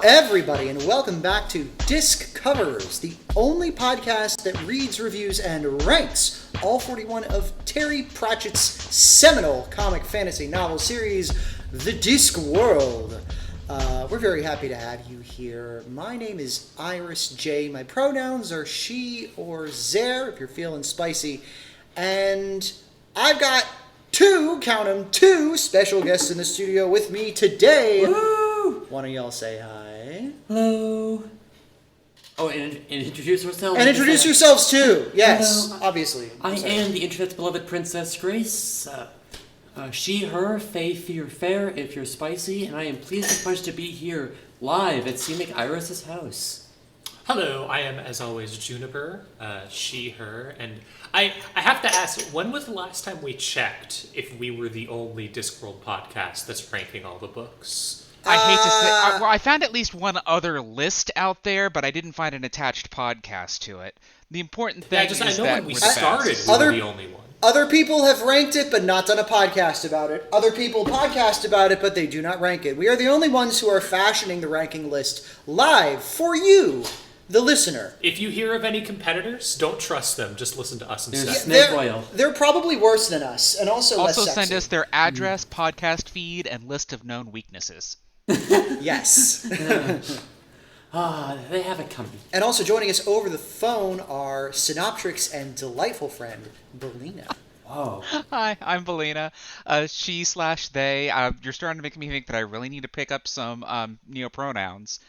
Hello, everybody, and welcome back to Disc Covers, the only podcast that reads, reviews, and ranks all 41 of Terry Pratchett's seminal comic fantasy novel series, The Discworld. We're very happy to have you here. My name is Iris J. My pronouns are she or zer, if you're feeling spicy. And I've got two special guests in the studio with me today. Woo! One of y'all say hi. Hello. Oh, and introduce ourselves. And introduce yourselves too. Yes, Hello. obviously. I am the internet's beloved Princess Grace. She, her, fey, fear, fair, if you're spicy, and I am pleased as much to be here live at Scenic Iris's house. Hello, I am, as always, Juniper, she, her, and I have to ask, when was the last time we checked if we were the only Discworld podcast that's ranking all the books? I hate to say, well, I found at least one other list out there, but I didn't find an attached podcast to it. The important thing is I know that when we we're started, fast. we were the only one. Other people have ranked it, but not done a podcast about it. Other people podcast about it, but they do not rank it. We are the only ones who are fashioning the ranking list live for you, the listener. If you hear of any competitors, don't trust them. Just listen to us instead. There's snake oil. They're probably worse than us, and also less sexy. Send us their address, podcast feed, and list of known weaknesses. Yes. They have it coming. And also joining us over the phone are Synoptrix and delightful friend, Belina. Whoa. Hi, I'm Belina. She/they. You're starting to make me think that I really need to pick up some neopronouns.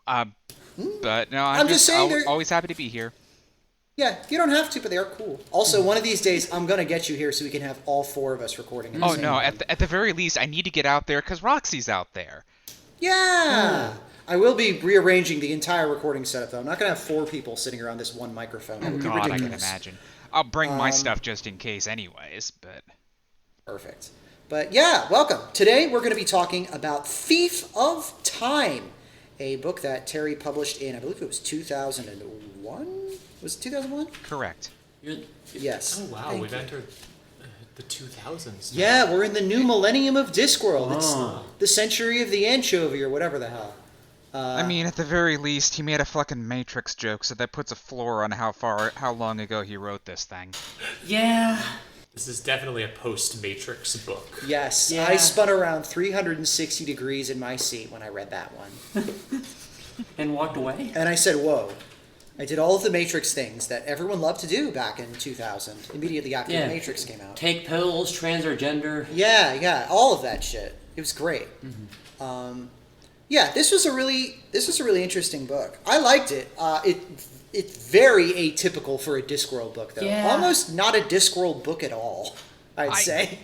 But no, I'm just saying always happy to be here. Yeah, you don't have to, but they are cool. Also, one of these days, I'm going to get you here so we can have all four of us recording. Oh, no, at the very least, I need to get out there because Roxy's out there. Yeah! I will be rearranging the entire recording setup, though. I'm not going to have four people sitting around this one microphone. That would be God, ridiculous. I can imagine. I'll bring my stuff just in case anyways, but... Perfect. But yeah, welcome. Today, we're going to be talking about Thief of Time, a book that Terry published in, I believe it was 2001? Was it 2001? Correct. Yes. Oh, wow, we've entered the 2000s now. Yeah, we're in the new millennium of Discworld. It's the century of the anchovy or whatever the hell. I mean, at the very least, he made a fucking Matrix joke, so that puts a floor on how long ago he wrote this thing. Yeah. This is definitely a post-Matrix book. Yes, Yeah. I spun around 360 degrees in my seat when I read that one. And walked away? And I said, whoa. I did all of the Matrix things that everyone loved to do back in 2000, immediately after the Matrix came out. Take pills, trans or gender. Yeah, all of that shit. It was great. Mm-hmm. This was a really interesting book. I liked it. It's very atypical for a Discworld book, though. Yeah. Almost not a Discworld book at all, I'd say.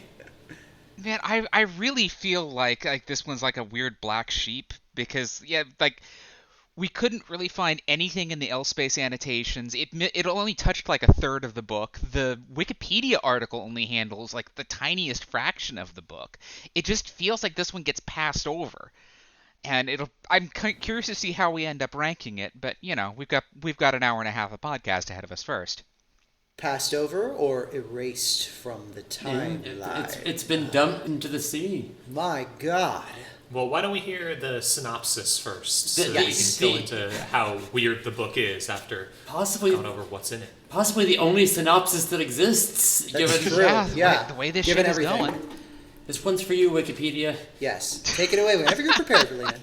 Man, I really feel like this one's like a weird black sheep because we couldn't really find anything in the L-Space annotations. It only touched like a third of the book. The Wikipedia article only handles like the tiniest fraction of the book. It just feels like this one gets passed over. And I'm curious to see how we end up ranking it, but you know, we've got an hour and a half of podcast ahead of us first. Passed over or erased from the timeline? It's been dumped into the sea. My God. Well, why don't we hear the synopsis first, so that we can go into how weird the book is after going over what's in it. Possibly the only synopsis that exists. That's given true. Yeah, the way this shit is going. This one's for you, Wikipedia. Yes. Take it away whenever you're prepared, Lena.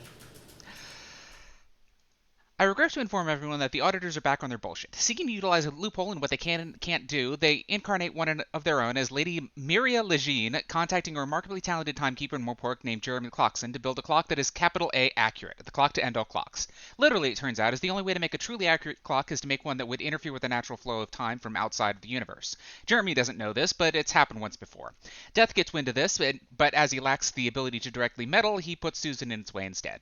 I regret to inform everyone that the Auditors are back on their bullshit. Seeking to utilize a loophole in what they can and can't do, they incarnate one of their own as Lady Miria Lejeune, contacting a remarkably talented timekeeper in Morpork named Jeremy Clarkson to build a clock that is capital A accurate, the clock to end all clocks. Literally, it turns out, is the only way to make a truly accurate clock is to make one that would interfere with the natural flow of time from outside of the universe. Jeremy doesn't know this, but it's happened once before. Death gets wind of this, but as he lacks the ability to directly meddle, he puts Susan in its way instead.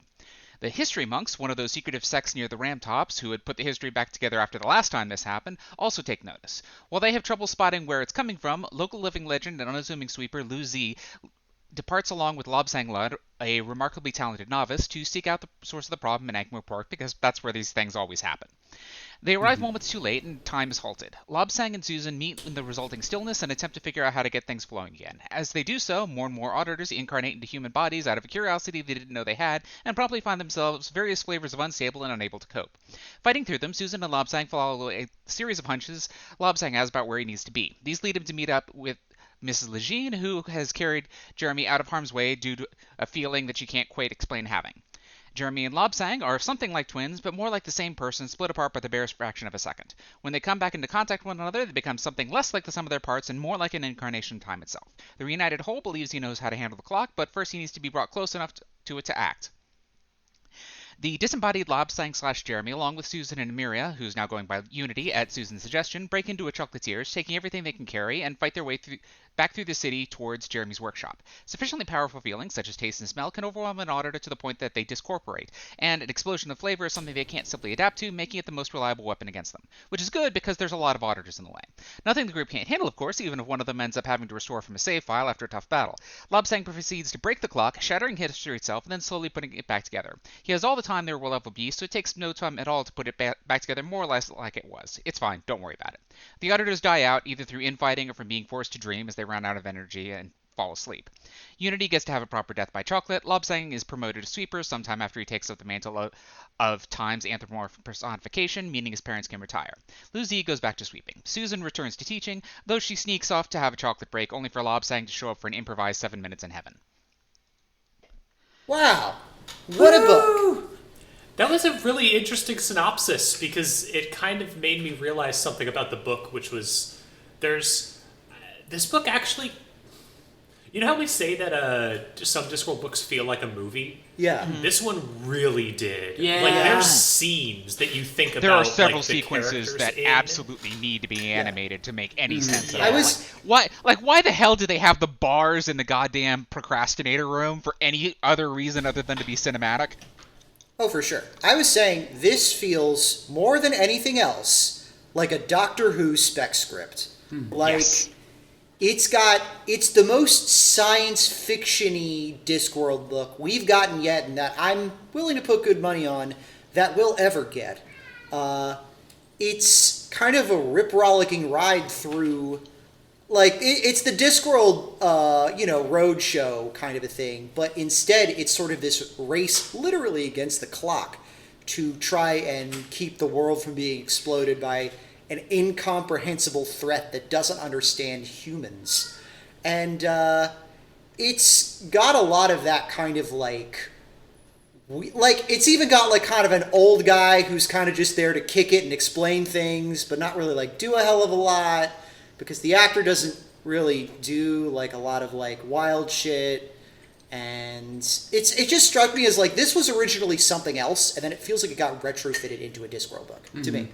The History Monks, one of those secretive sects near the Ramtops who had put the history back together after the last time this happened, also take notice. While they have trouble spotting where it's coming from, local living legend and unassuming sweeper Lu-Tze departs along with Lobsang, a remarkably talented novice, to seek out the source of the problem in Ankh-Morpork because that's where these things always happen. They arrive moments too late, and time is halted. Lobsang and Susan meet in the resulting stillness and attempt to figure out how to get things flowing again. As they do so, more and more auditors incarnate into human bodies out of a curiosity they didn't know they had, and promptly find themselves various flavors of unstable and unable to cope. Fighting through them, Susan and Lobsang follow a series of hunches Lobsang has about where he needs to be. These lead him to meet up with Mrs. Lejeune, who has carried Jeremy out of harm's way due to a feeling that she can't quite explain having. Jeremy and Lobsang are something like twins, but more like the same person, split apart by the barest fraction of a second. When they come back into contact with one another, they become something less like the sum of their parts and more like an incarnation of time itself. The reunited whole believes he knows how to handle the clock, but first he needs to be brought close enough to it to act. The disembodied Lobsang/Jeremy, along with Susan and Emiria, who's now going by Unity at Susan's suggestion, break into a chocolatier's, taking everything they can carry, and fight their way back through the city towards Jeremy's workshop. Sufficiently powerful feelings, such as taste and smell, can overwhelm an auditor to the point that they discorporate, and an explosion of flavor is something they can't simply adapt to, making it the most reliable weapon against them. Which is good, because there's a lot of auditors in the way. Nothing the group can't handle, of course, even if one of them ends up having to restore from a save file after a tough battle. Lobsang proceeds to break the clock, shattering history itself, and then slowly putting it back together. He has all the time there will ever be, so it takes no time at all to put it back together more or less like it was. It's fine, don't worry about it. The auditors die out, either through infighting or from being forced to dream as they run out of energy and fall asleep. Unity gets to have a proper death by chocolate. Lobsang is promoted to sweeper sometime after he takes up the mantle of time's anthropomorphic personification, meaning his parents can retire. Lu-Tze goes back to sweeping. Susan returns to teaching, though she sneaks off to have a chocolate break, only for Lobsang to show up for an improvised 7 minutes in heaven. Wow. What a book. That was a really interesting synopsis because it kind of made me realize something about the book, which was this book actually. You know how we say that some Discworld books feel like a movie? Yeah. This one really did. Yeah. Like, there's scenes that you think about. There are several like, the sequences that characters in. absolutely need to be animated to make any sense at I all. was- Why the hell do they have the bars in the goddamn procrastinator room for any other reason other than to be cinematic? Oh, for sure. I was saying this feels more than anything else like a Doctor Who spec script. Like, Yes. it's the most science fiction-y Discworld book we've gotten yet, and that I'm willing to put good money on that we'll ever get. It's kind of a rip-rollicking ride through, like, it's the Discworld, road show kind of a thing, but instead it's sort of this race literally against the clock to try and keep the world from being exploded by an incomprehensible threat that doesn't understand humans. And it's got a lot of that kind of it's even got like kind of an old guy who's kind of just there to kick it and explain things, but not really like do a hell of a lot, because the actor doesn't really do like a lot of like wild shit. And it just struck me as like this was originally something else, and then it feels like it got retrofitted into a Discworld book to me.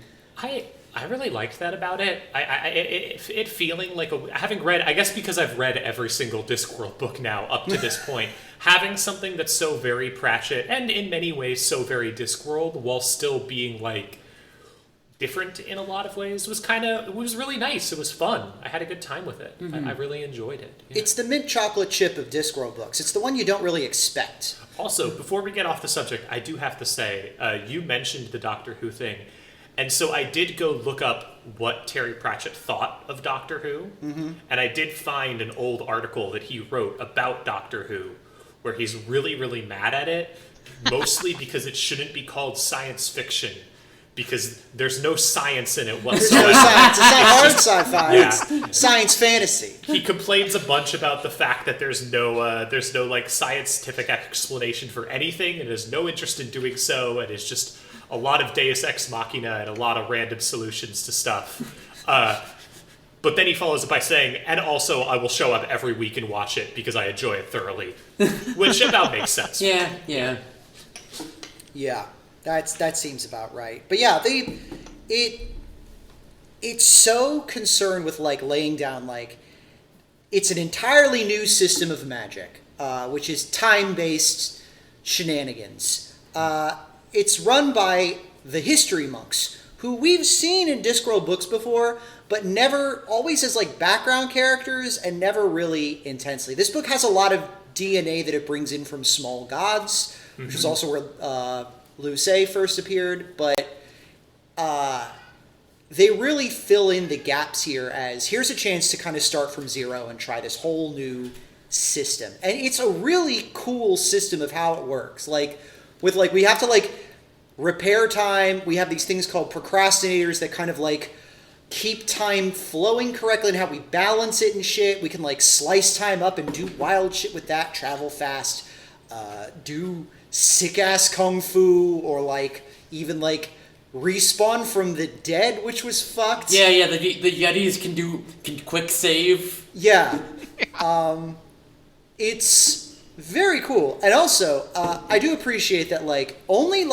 I really liked that about it. It feeling like having read, I guess because I've read every single Discworld book now up to this point, having something that's so very Pratchett and in many ways so very Discworld while still being like different in a lot of ways it was really nice. It was fun. I had a good time with it. I really enjoyed it. Yeah. It's the mint chocolate chip of Discworld books. It's the one you don't really expect. Also, before we get off the subject, I do have to say, you mentioned the Doctor Who thing. And so I did go look up what Terry Pratchett thought of Doctor Who, and I did find an old article that he wrote about Doctor Who, where he's really, really mad at it, mostly because it shouldn't be called science fiction, because there's no science in it There's whatsoever. no science. It's not hard sci-fi. Yeah. It's science fantasy. He complains a bunch about the fact that there's no like scientific explanation for anything, and has no interest in doing so, and is just a lot of Deus Ex Machina and a lot of random solutions to stuff. But then he follows it by saying, and also I will show up every week and watch it because I enjoy it thoroughly. Which about makes sense. Yeah. Yeah, that seems about right. But yeah, it's so concerned with like laying down like it's an entirely new system of magic, which is time-based shenanigans. It's run by the history monks, who we've seen in Discworld books before, but never, always as like background characters and never really intensely. This book has a lot of DNA that it brings in from Small Gods, which is also where Lu-Tze first appeared, but they really fill in the gaps here as here's a chance to kind of start from zero and try this whole new system. And it's a really cool system of how it works. Like, with, like, we have to, like, repair time. We have these things called procrastinators that kind of, like, keep time flowing correctly and how we balance it and shit. We can, like, slice time up and do wild shit with that, travel fast, do sick-ass kung fu, or, like, even, like, respawn from the dead, which was fucked. Yeah, the Yetis can quick save. Yeah. It's very cool. And also, I do appreciate that, like, only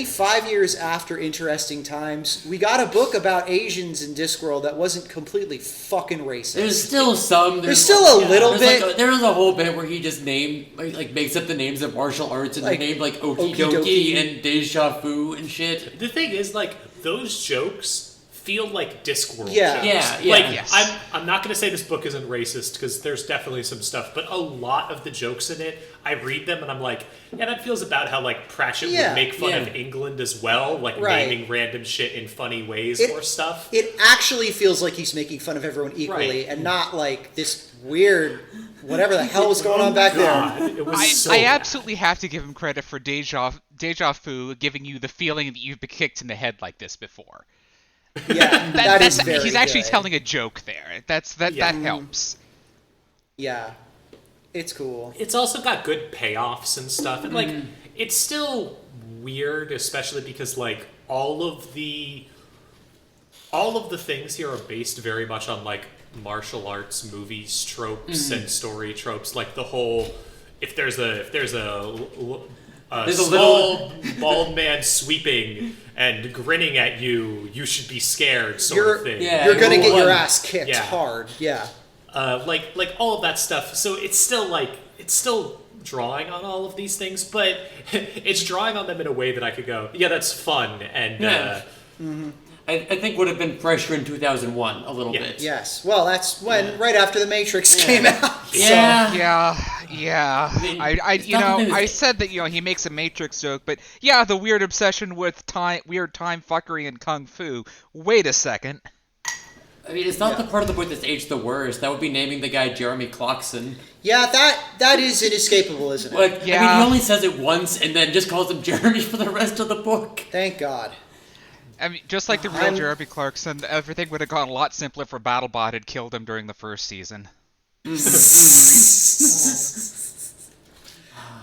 5 years after Interesting Times, we got a book about Asians in Discworld that wasn't completely fucking racist. There's still some. There's still a little bit. Like there's a whole bit where he just makes up the names of martial arts and like, they named, like, Okie Okie Dokie and Deja Vu and shit. The thing is, like, those jokes feel like Discworld Yeah. jokes. Yeah. Like, Yes. I'm not going to say this book isn't racist, because there's definitely some stuff, but a lot of the jokes in it, I read them and I'm like, yeah, that feels about how, like, Pratchett would make fun of England as well, like, naming random shit in funny ways or stuff. It actually feels like he's making fun of everyone equally, and not like this weird whatever the hell was going on back there. It was I absolutely have to give him credit for Deja Vu giving you the feeling that you've been kicked in the head like this before. Yeah, that is very He's actually good. telling a joke there. That helps. Yeah, it's cool. It's also got good payoffs and stuff, and, like, it's still weird, especially because, like, all of the things here are based very much on, like, martial arts movies tropes and story tropes, like the whole if there's a small bald man sweeping and grinning at you, you should be scared, sort of thing. You're gonna get your ass kicked hard. Yeah. Like all of that stuff. So it's still drawing on all of these things, but it's drawing on them in a way that I could go, yeah, that's fun, and I think would have been fresher in 2001 a little bit. Yes. Well, that's when right after The Matrix came out. Yeah. I said that, he makes a Matrix joke, but yeah, the weird obsession with weird time fuckery and kung fu. Wait a second. I mean, it's not the part of the book that's aged the worst. That would be naming the guy Jeremy Clarkson. Yeah, that is inescapable, isn't it? Like, I mean, he only says it once and then just calls him Jeremy for the rest of the book. Thank God. I mean, just like the real Jeremy Clarkson, everything would have gone a lot simpler if BattleBot had killed him during the first season.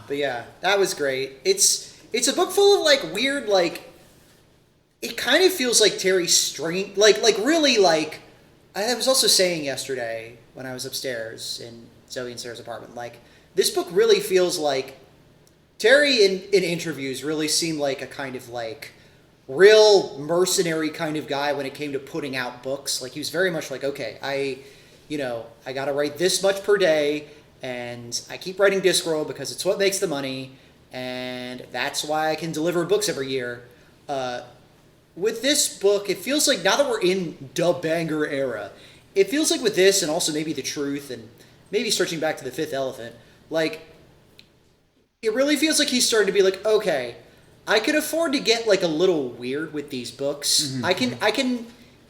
But yeah, that was great. It's a book full of, like, weird, like, it kind of feels like Terry Strange, like really, like, I was also saying yesterday when I was upstairs in Zoe and Sarah's apartment, like, this book really feels like Terry in interviews really seemed like a kind of, like, real mercenary kind of guy when it came to putting out books. Like, he was very much like, okay, I gotta write this much per day, and I keep writing Discworld because it's what makes the money, and that's why I can deliver books every year. With this book, it feels like, now that we're in the banger era, it feels like with this, and also maybe The Truth, and maybe stretching back to The Fifth Elephant, like, it really feels like he's starting to be like, okay, I can afford to get, like, a little weird with these books. Mm-hmm. I can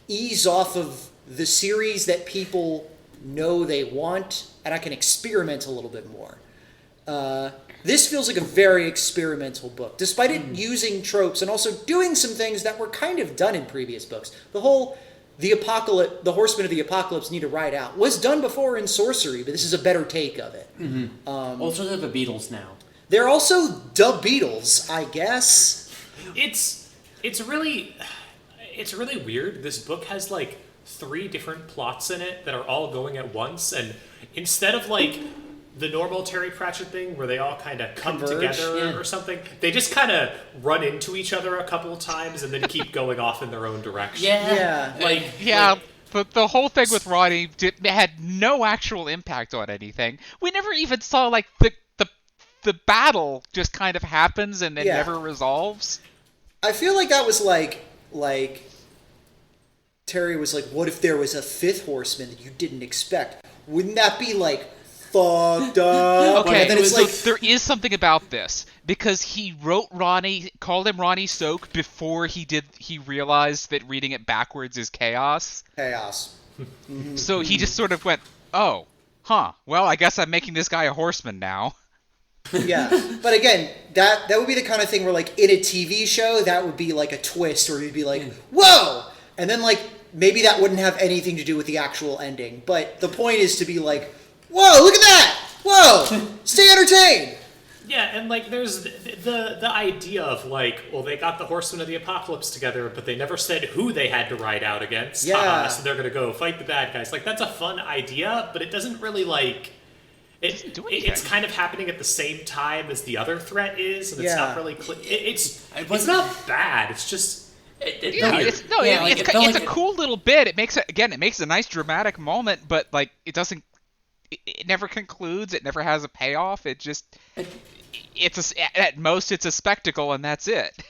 ease off of the series that people know they want, and I can experiment a little bit more. This feels like a very experimental book, despite it using tropes and also doing some things that were kind of done in previous books. The Horsemen of the Apocalypse need to ride out was done before in Sorcery, but this is a better take of it. Mm-hmm. Also, they're the Beatles now. They're also the Beatles, I guess. It's really weird. This book has, like, 3 different plots in it that are all going at once, and instead of, like, the normal Terry Pratchett thing where they all kind of come together or something, they just kind of run into each other a couple of times and then keep going off in their own direction. But the whole thing with Roddy had no actual impact on anything. We never even saw, like, the battle just kind of happens and then never resolves. I feel like that was like Terry was like, what if there was a 5th horseman that you didn't expect? Wouldn't that be, like, fucked up. Okay, And then it's so like, there is something about this because he called him Ronnie Soak before he realized that reading it backwards is chaos. chaos. So he just sort of went, oh, huh, well, I guess I'm making this guy a horseman now. Yeah, but again, that would be the kind of thing where, like, in a TV show, that would be like a twist, or you'd be like, whoa! And then, like, maybe that wouldn't have anything to do with the actual ending. But the point is to be like, whoa, look at that! Whoa! Stay entertained! Yeah, and like there's the idea of like, well, they got the Horsemen of the Apocalypse together, but they never said who they had to ride out against. Yeah. So they're gonna go fight the bad guys. Like that's a fun idea, but it doesn't really like it's kind of happening at the same time as the other threat is, and it's not really it's not bad. It's just it's a cool little bit. It makes a nice dramatic moment, but like it doesn't. It never concludes. It never has a payoff. At most it's a spectacle, and that's it.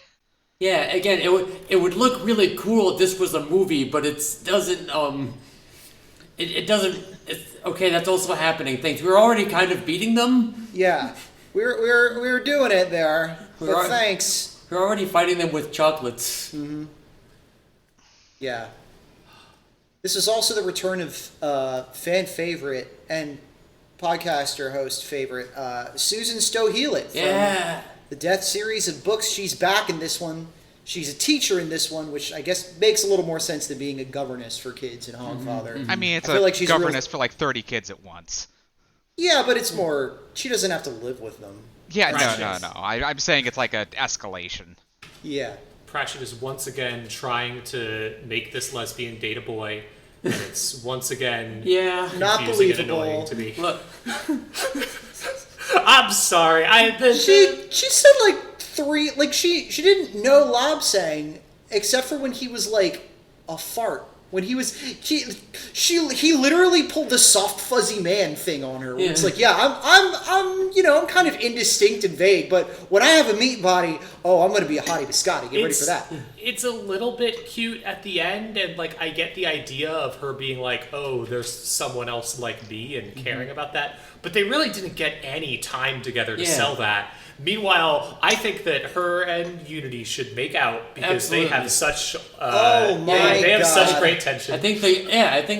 Yeah, again, it would look really cool if this was a movie, but it doesn't. It doesn't. Okay, that's also happening. Thanks. We're already kind of beating them. Yeah, we're doing it there. But thanks. We're already fighting them with chocolates. Mm-hmm. Yeah. This is also the return of fan favorite and podcaster host favorite, Susan Sto Helit. Yeah. The Death series of books. She's back in this one. She's a teacher in this one, which I guess makes a little more sense than being a governess for kids in Hogfather. Mm-hmm. I mean, it's she's governess for like 30 kids at once. Yeah, but it's more... She doesn't have to live with them. Yeah, no. I'm saying it's like an escalation. Yeah. Pratchett is once again trying to make this lesbian date a boy, and it's once again not confusing and believable. annoying to me. Look. I'm sorry. She said like three, like she didn't know Lobsang except for when he was like a fart. When he literally pulled the soft fuzzy man thing on her. Where it's like, I'm kind of indistinct and vague, but when I have a meat body, I'm going to be a hottie biscotti. Get ready for that. It's a little bit cute at the end, and like I get the idea of her being like, oh, there's someone else like me and caring about that, but they really didn't get any time together to sell that. Meanwhile, I think that her and Unity should make out because they have such they have such great tension. I think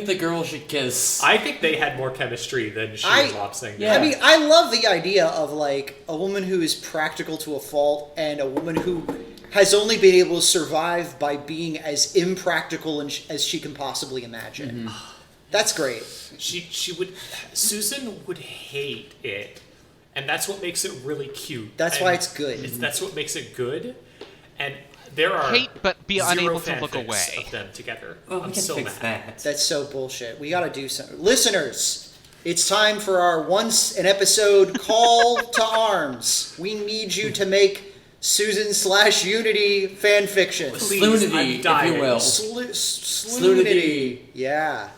the girl should kiss. I think they had more chemistry than she and Lobsang. Yeah. I mean, I love the idea of like a woman who is practical to a fault and a woman who has only been able to survive by being as impractical as she can possibly imagine. Mm-hmm. That's great. Susan would hate it. And that's what makes it really cute. That's why it's good. That's what makes it good. And there are hate but be unable to look fanfics away of them together. Well, I'm we can so fix mad. that. That's so bullshit. We gotta do something. Listeners, it's time for our once an episode call to arms. We need you to make Susan/Unity fanfiction. Slunity, if you will. Slunity. Yeah.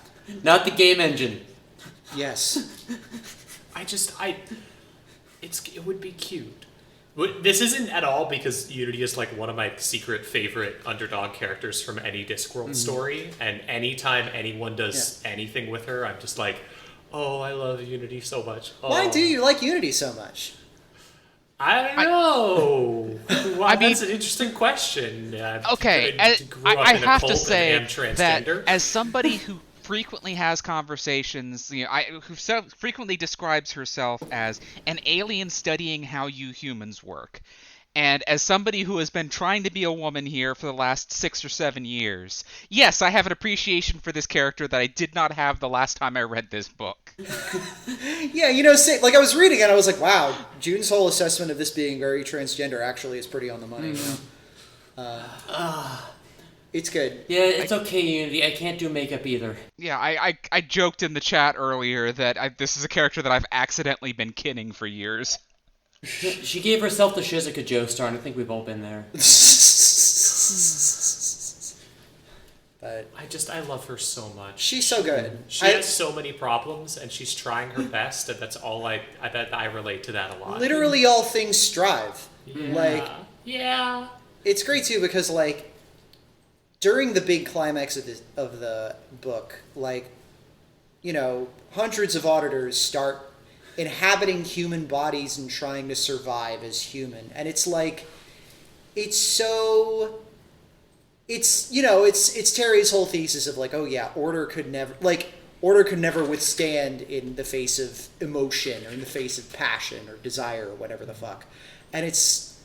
Not the game engine. Yes. It would be cute. This isn't at all because Unity is like one of my secret favorite underdog characters from any Discworld story, and anytime anyone does anything with her, I'm just like, oh, I love Unity so much. Oh. Why do you like Unity so much? I don't know. That's an interesting question. Okay, I have to say that as somebody who frequently has conversations, who so frequently describes herself as an alien studying how you humans work, and as somebody who has been trying to be a woman here for the last 6 or 7 years, yes, I have an appreciation for this character that I did not have the last time I read this book. Yeah, like I was reading it, I was like, wow, June's whole assessment of this being very transgender actually is pretty on the money. It's good. Yeah, it's okay, Unity. I can't do makeup either. Yeah, I joked in the chat earlier that this is a character that I've accidentally been kinning for years. She gave herself the Shizuka Joestar, and I think we've all been there. But I love her so much. She's so good. She has so many problems, and she's trying her best, and that's all I relate to that a lot. Literally all things strive. Yeah. It's great too because like during the big climax of the book, like, hundreds of auditors start inhabiting human bodies and trying to survive as human. And it's like, it's Terry's whole thesis of like, oh yeah, order could never withstand in the face of emotion or in the face of passion or desire or whatever the fuck. And this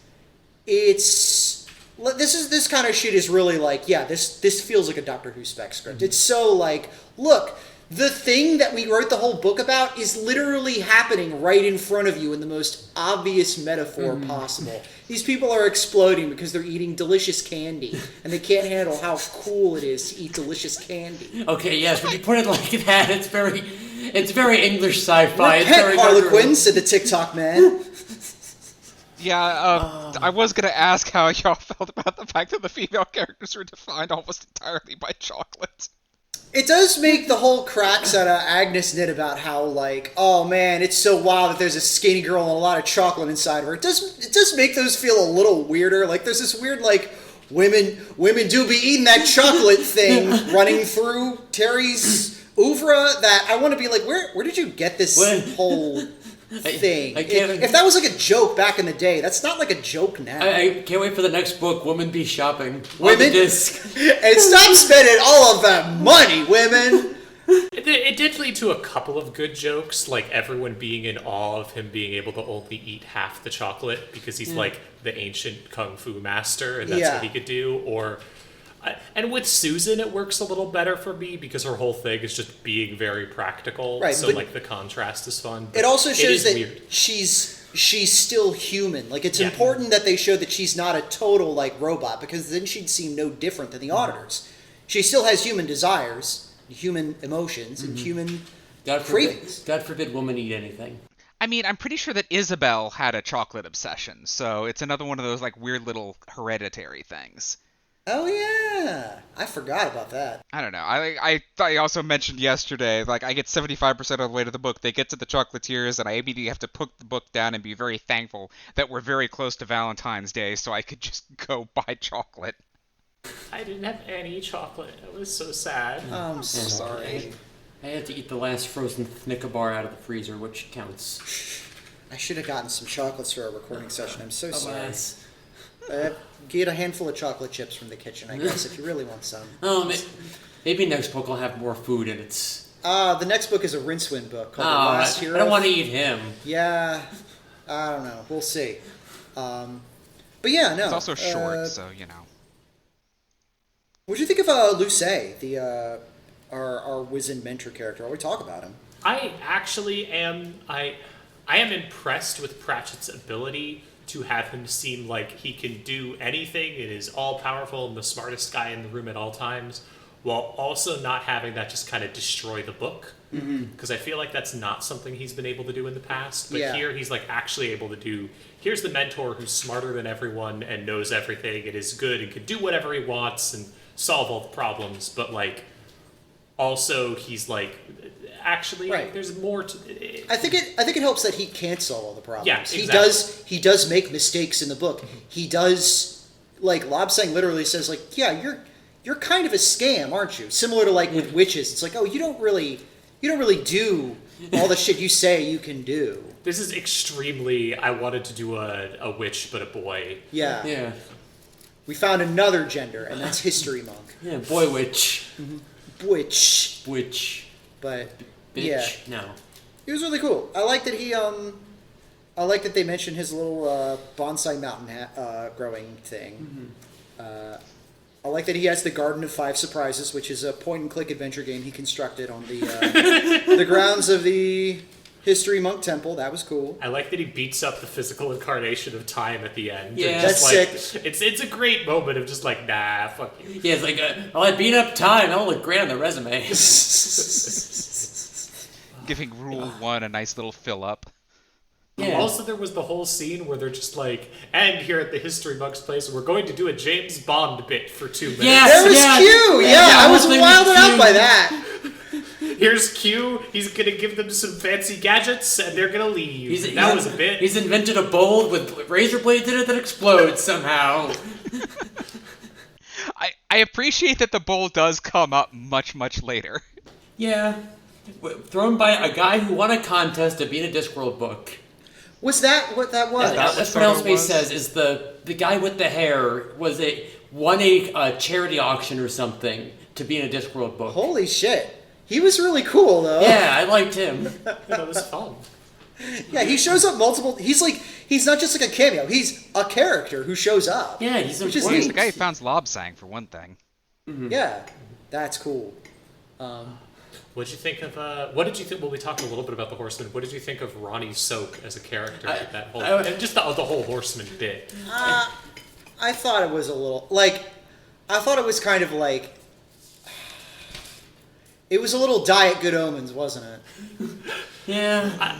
kind of shit is really like, yeah, this feels like a Doctor Who spec script. It's so like, look, the thing that we wrote the whole book about is literally happening right in front of you in the most obvious metaphor possible. These people are exploding because they're eating delicious candy, and they can't handle how cool it is to eat delicious candy. Okay, yes, when you put it like that, it's very English sci-fi. Repent, Harlequin, said the TikTok man. Yeah, I was gonna ask how y'all felt about the fact that the female characters were defined almost entirely by chocolate. It does make the whole cracks that Agnes did about how, like, oh man, it's so wild that there's a skinny girl and a lot of chocolate inside of her. It does make those feel a little weirder. Like, there's this weird, like, women do be eating that chocolate thing running through Terry's oeuvre that I want to be like, where did you get this whole thing? If that was like a joke back in the day, that's not like a joke now. I can't wait for the next book, Women Be Shopping. Women? On the disc. And stop spending all of that money, women! It did lead to a couple of good jokes, like everyone being in awe of him being able to only eat half the chocolate because he's like the ancient kung fu master and that's what he could do. And with Susan, it works a little better for me because her whole thing is just being very practical. Right, so like the contrast is fun. It also shows that weird. she's still human. Like, it's important that they show that she's not a total like robot, because then she'd seem no different than the Auditors. She still has human desires, human emotions, and human cravings. God forbid woman eat anything. I mean, I'm pretty sure that Isabel had a chocolate obsession, so it's another one of those like weird little hereditary things. Oh yeah, I forgot about that. I don't know. I also mentioned yesterday, like, I get 75% of the way to the book. They get to the chocolatiers, and I immediately have to put the book down and be very thankful that we're very close to Valentine's Day, so I could just go buy chocolate. I didn't have any chocolate. I was so sad. I'm sorry. I had to eat the last frozen Snicker bar out of the freezer, which counts. I should have gotten some chocolates for our recording session. I'm so sorry. Alas. Get a handful of chocolate chips from the kitchen, I guess, if you really want some. Maybe next book will have more food in it. The next book is a Rincewind book called The Last Hero. I don't want to eat him. Yeah, I don't know. We'll see. But yeah, no. It's also short, so, you know. What do you think of Lu-Tze, our wizened mentor character? While we talk about him. I actually am... I am impressed with Pratchett's ability to have him seem like he can do anything and is all-powerful and the smartest guy in the room at all times, while also not having that just kind of destroy the book. Because I feel like that's not something he's been able to do in the past. But here he's like actually able to do, here's the mentor who's smarter than everyone and knows everything and is good and can do whatever he wants and solve all the problems, but like also he's like actually there's more to it. I think it helps that he can't solve all the problems. Yeah, exactly. He does make mistakes in the book. He does, like Lobsang literally says, like, yeah, you're kind of a scam, aren't you? Similar to like with witches. It's like, oh, you don't really do all the shit you say you can do. This is extremely I wanted to do a witch but a boy. Yeah. Yeah. We found another gender, and that's History Monk. Yeah, boy witch. Witch. But Bitch. No. He was really cool. I like that I like that they mentioned his little bonsai mountain growing thing. I like that he has the Garden of Five Surprises, which is a point-and-click adventure game he constructed on the the grounds of the History Monk Temple. That was cool. I like that he beats up the physical incarnation of time at the end. Yeah, that's like, sick. It's a great moment of just like, nah, fuck you. Yeah, it's like, I beat up time. That'll look great on the resume. Giving Rule 1 a nice little fill-up. Yeah. Also, there was the whole scene where they're just like, and here at the History Monk's place, we're going to do a James Bond bit for 2 minutes. Yes, That was cute! Yeah, I was wilded out by that. Here's Q, he's going to give them some fancy gadgets, and they're going to leave. That was a bit. He's invented a bowl with razor blades in it that explodes somehow. I appreciate that the bowl does come up much, much later. Yeah. Thrown by a guy who won a contest to be in a Discworld book. Was that what that was? Yeah, that's what Elspace says. Is the guy with the hair won a charity auction or something to be in a Discworld book. Holy shit. He was really cool, though. Yeah, I liked him. That was fun. Yeah, he shows up multiple... He's not just like a cameo. He's a character who shows up. Yeah, he's which is important. He's the guy who found Lobsang, for one thing. Mm-hmm. Yeah, that's cool. What did you think of? What did you think? Well, we talked a little bit about the Horseman. What did you think of Ronnie Soak as a character? And just the whole Horseman bit. I thought it was a little I thought it was kind of like it was a little Diet Good Omens, wasn't it? Yeah,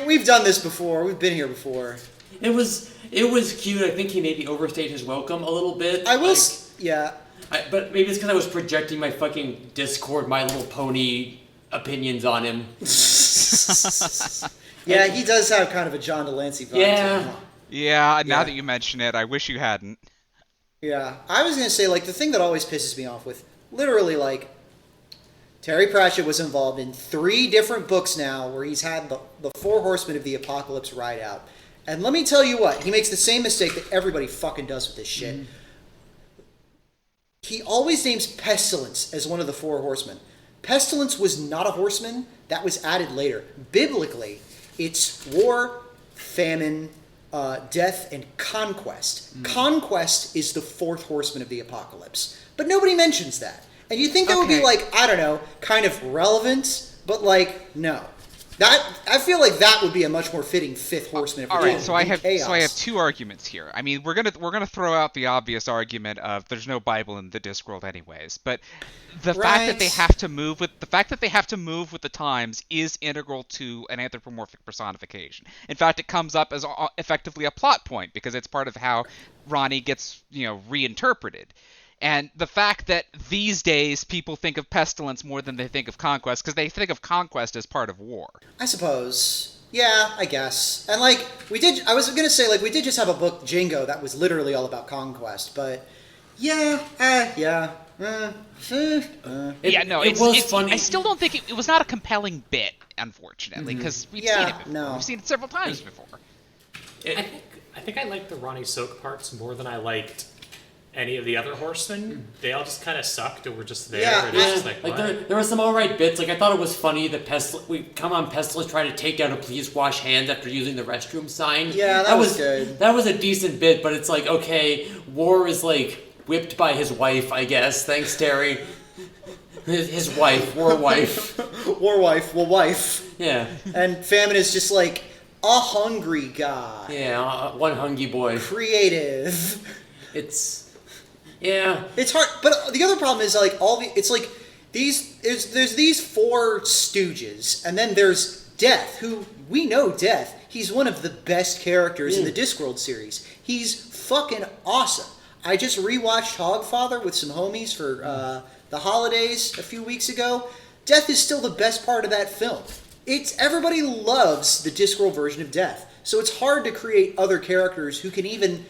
we've done this before. We've been here before. it was cute. I think he maybe overstayed his welcome a little bit. I will. Yeah. But maybe it's because I was projecting my fucking Discord, My Little Pony opinions on him. Yeah, he does have kind of a John Delancey vibe. Yeah. To him. Yeah, now that you mention it, I wish you hadn't. Yeah, I was gonna say the thing that always pisses me off with literally Terry Pratchett was involved in 3 different books now where he's had the 4 Horsemen of the Apocalypse ride out, and let me tell you what, he makes the same mistake that everybody fucking does with this shit. Mm-hmm. He always names Pestilence as one of the 4 horsemen. Pestilence was not a horseman. That was added later. Biblically, it's war, famine, death, and conquest. Mm. Conquest is the 4th horseman of the apocalypse. But nobody mentions that. And you'd think that would be I don't know, kind of relevant, but no. I feel like that would be a much more fitting 5th horseman. All right, so I have 2 arguments here. I mean, we're gonna throw out the obvious argument of there's no Bible in the Discworld anyways, but the fact that they have to move with the times is integral to an anthropomorphic personification. In fact, it comes up as effectively a plot point because it's part of how Ronnie gets reinterpreted. And the fact that these days people think of pestilence more than they think of conquest, because they think of conquest as part of war. I suppose. Yeah, I guess. And I was going to say, we did just have a book, Django, that was literally all about conquest, but yeah. It was funny. I still don't think it was not a compelling bit, unfortunately, because we've seen it before. No. We've seen it several times before. I think I liked the Ronnie Soak parts more than I liked any of the other horsemen. They all just kind of sucked or were just there. Yeah. And it's just there were some alright bits. I thought it was funny that Pestilence trying to take down a please wash hands after using the restroom sign. Yeah, that was good. That was a decent bit, but it's okay, War is whipped by his wife, I guess. Thanks, Terry. His wife, war wife. War wife, wife. Yeah. And Famine is just a hungry guy. Yeah, one hungry boy. Creative. Yeah. It's hard, but the other problem is there's these 4 stooges, and then there's Death, who we know Death. He's one of the best characters in the Discworld series. He's fucking awesome. I just rewatched Hogfather with some homies for the holidays a few weeks ago. Death is still the best part of that film. Everybody loves the Discworld version of Death, so it's hard to create other characters who can even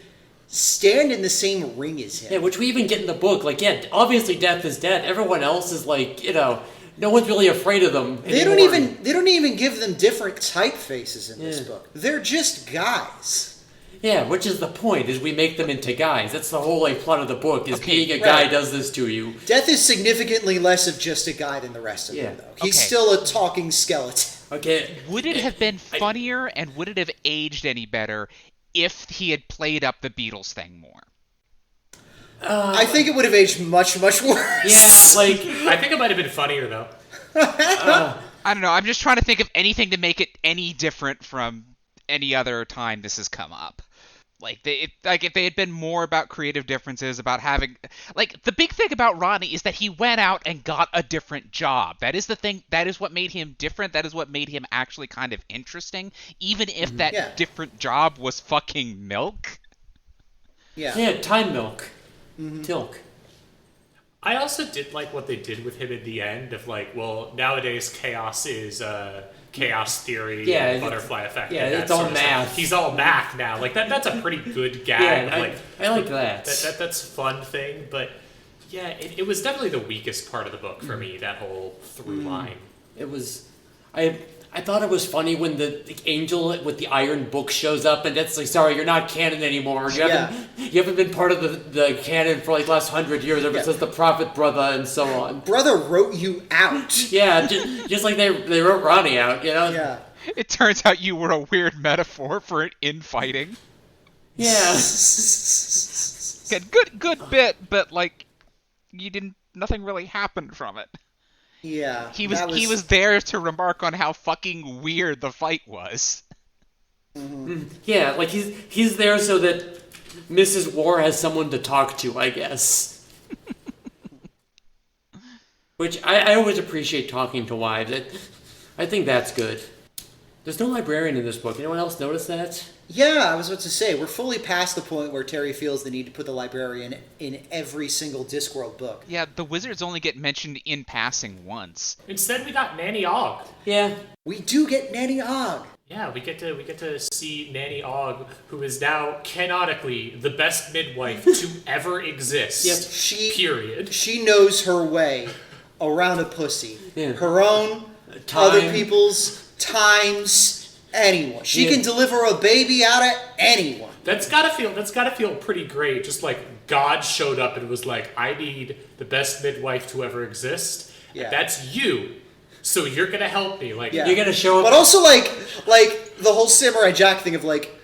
stand in the same ring as him. Yeah, which we even get in the book. Obviously Death is dead. Everyone else is no one's really afraid of them anymore. They don't even give them different typefaces in this book. They're just guys. Yeah, which is the point, is we make them into guys. That's the whole plot of the book, is being a guy does this to you. Death is significantly less of just a guy than the rest of them, though. He's still a talking skeleton. Okay. Would it have been funnier and would it have aged any better if he had played up the Beatles thing more? I think it would have aged much, much worse. Yeah, I think it might have been funnier, though. I don't know. I'm just trying to think of anything to make it any different from any other time this has come up. If they had been more about creative differences, about having... the big thing about Ronnie is that he went out and got a different job. That is the thing. That is what made him different. That is what made him actually kind of interesting, even if that different job was fucking milk. Yeah. Yeah, time milk. Mm-hmm. Tilk. I also did like what they did with him at the end of nowadays chaos is... chaos theory, butterfly effect. Yeah, it's all math. He's all math now. That's a pretty good gag. Yeah, I like that. That's a fun thing, but yeah, it was definitely the weakest part of the book for me. That whole through line. It was, I thought it was funny when the angel with the iron book shows up, and it's like, sorry, you're not canon anymore. You haven't been part of the canon for like the last 100 years ever since the prophet brother and so on. Brother wrote you out. Yeah, just like they wrote Ronnie out, you know? Yeah. It turns out you were a weird metaphor for infighting. Yeah. Good bit, but like, nothing really happened from it. Yeah. He was there to remark on how fucking weird the fight was. Mm-hmm. Yeah, like he's there so that Mrs. War has someone to talk to, I guess. Which I always appreciate talking to wives. I think that's good. There's no librarian in this book. Anyone else notice that? Yeah, I was about to say, we're fully past the point where Terry feels the need to put the librarian in every single Discworld book. Yeah, the wizards only get mentioned in passing once. Instead, we got Nanny Ogg. Yeah. We do get Nanny Ogg. Yeah, we get to see Nanny Ogg, who is now canonically the best midwife to ever exist. Yep. Period. She knows her way around a pussy. Yeah. Her own, other people's, times, anyone. She can deliver a baby out of anyone. That's gotta feel pretty great. Just like God showed up and was like, I need the best midwife to ever exist. Yeah. And that's you. So you're gonna help me. Like You're gonna show up. But also like the whole Samurai Jack thing of like,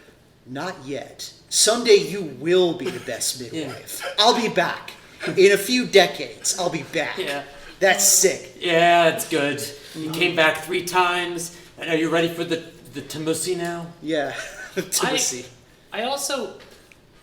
not yet. Someday you will be the best midwife. Yeah. I'll be back. In a few decades, I'll be back. Yeah. That's sick. Yeah, it's good. You came back 3 times. And are you ready for the Tamusi now? Yeah, Tamusi. I also,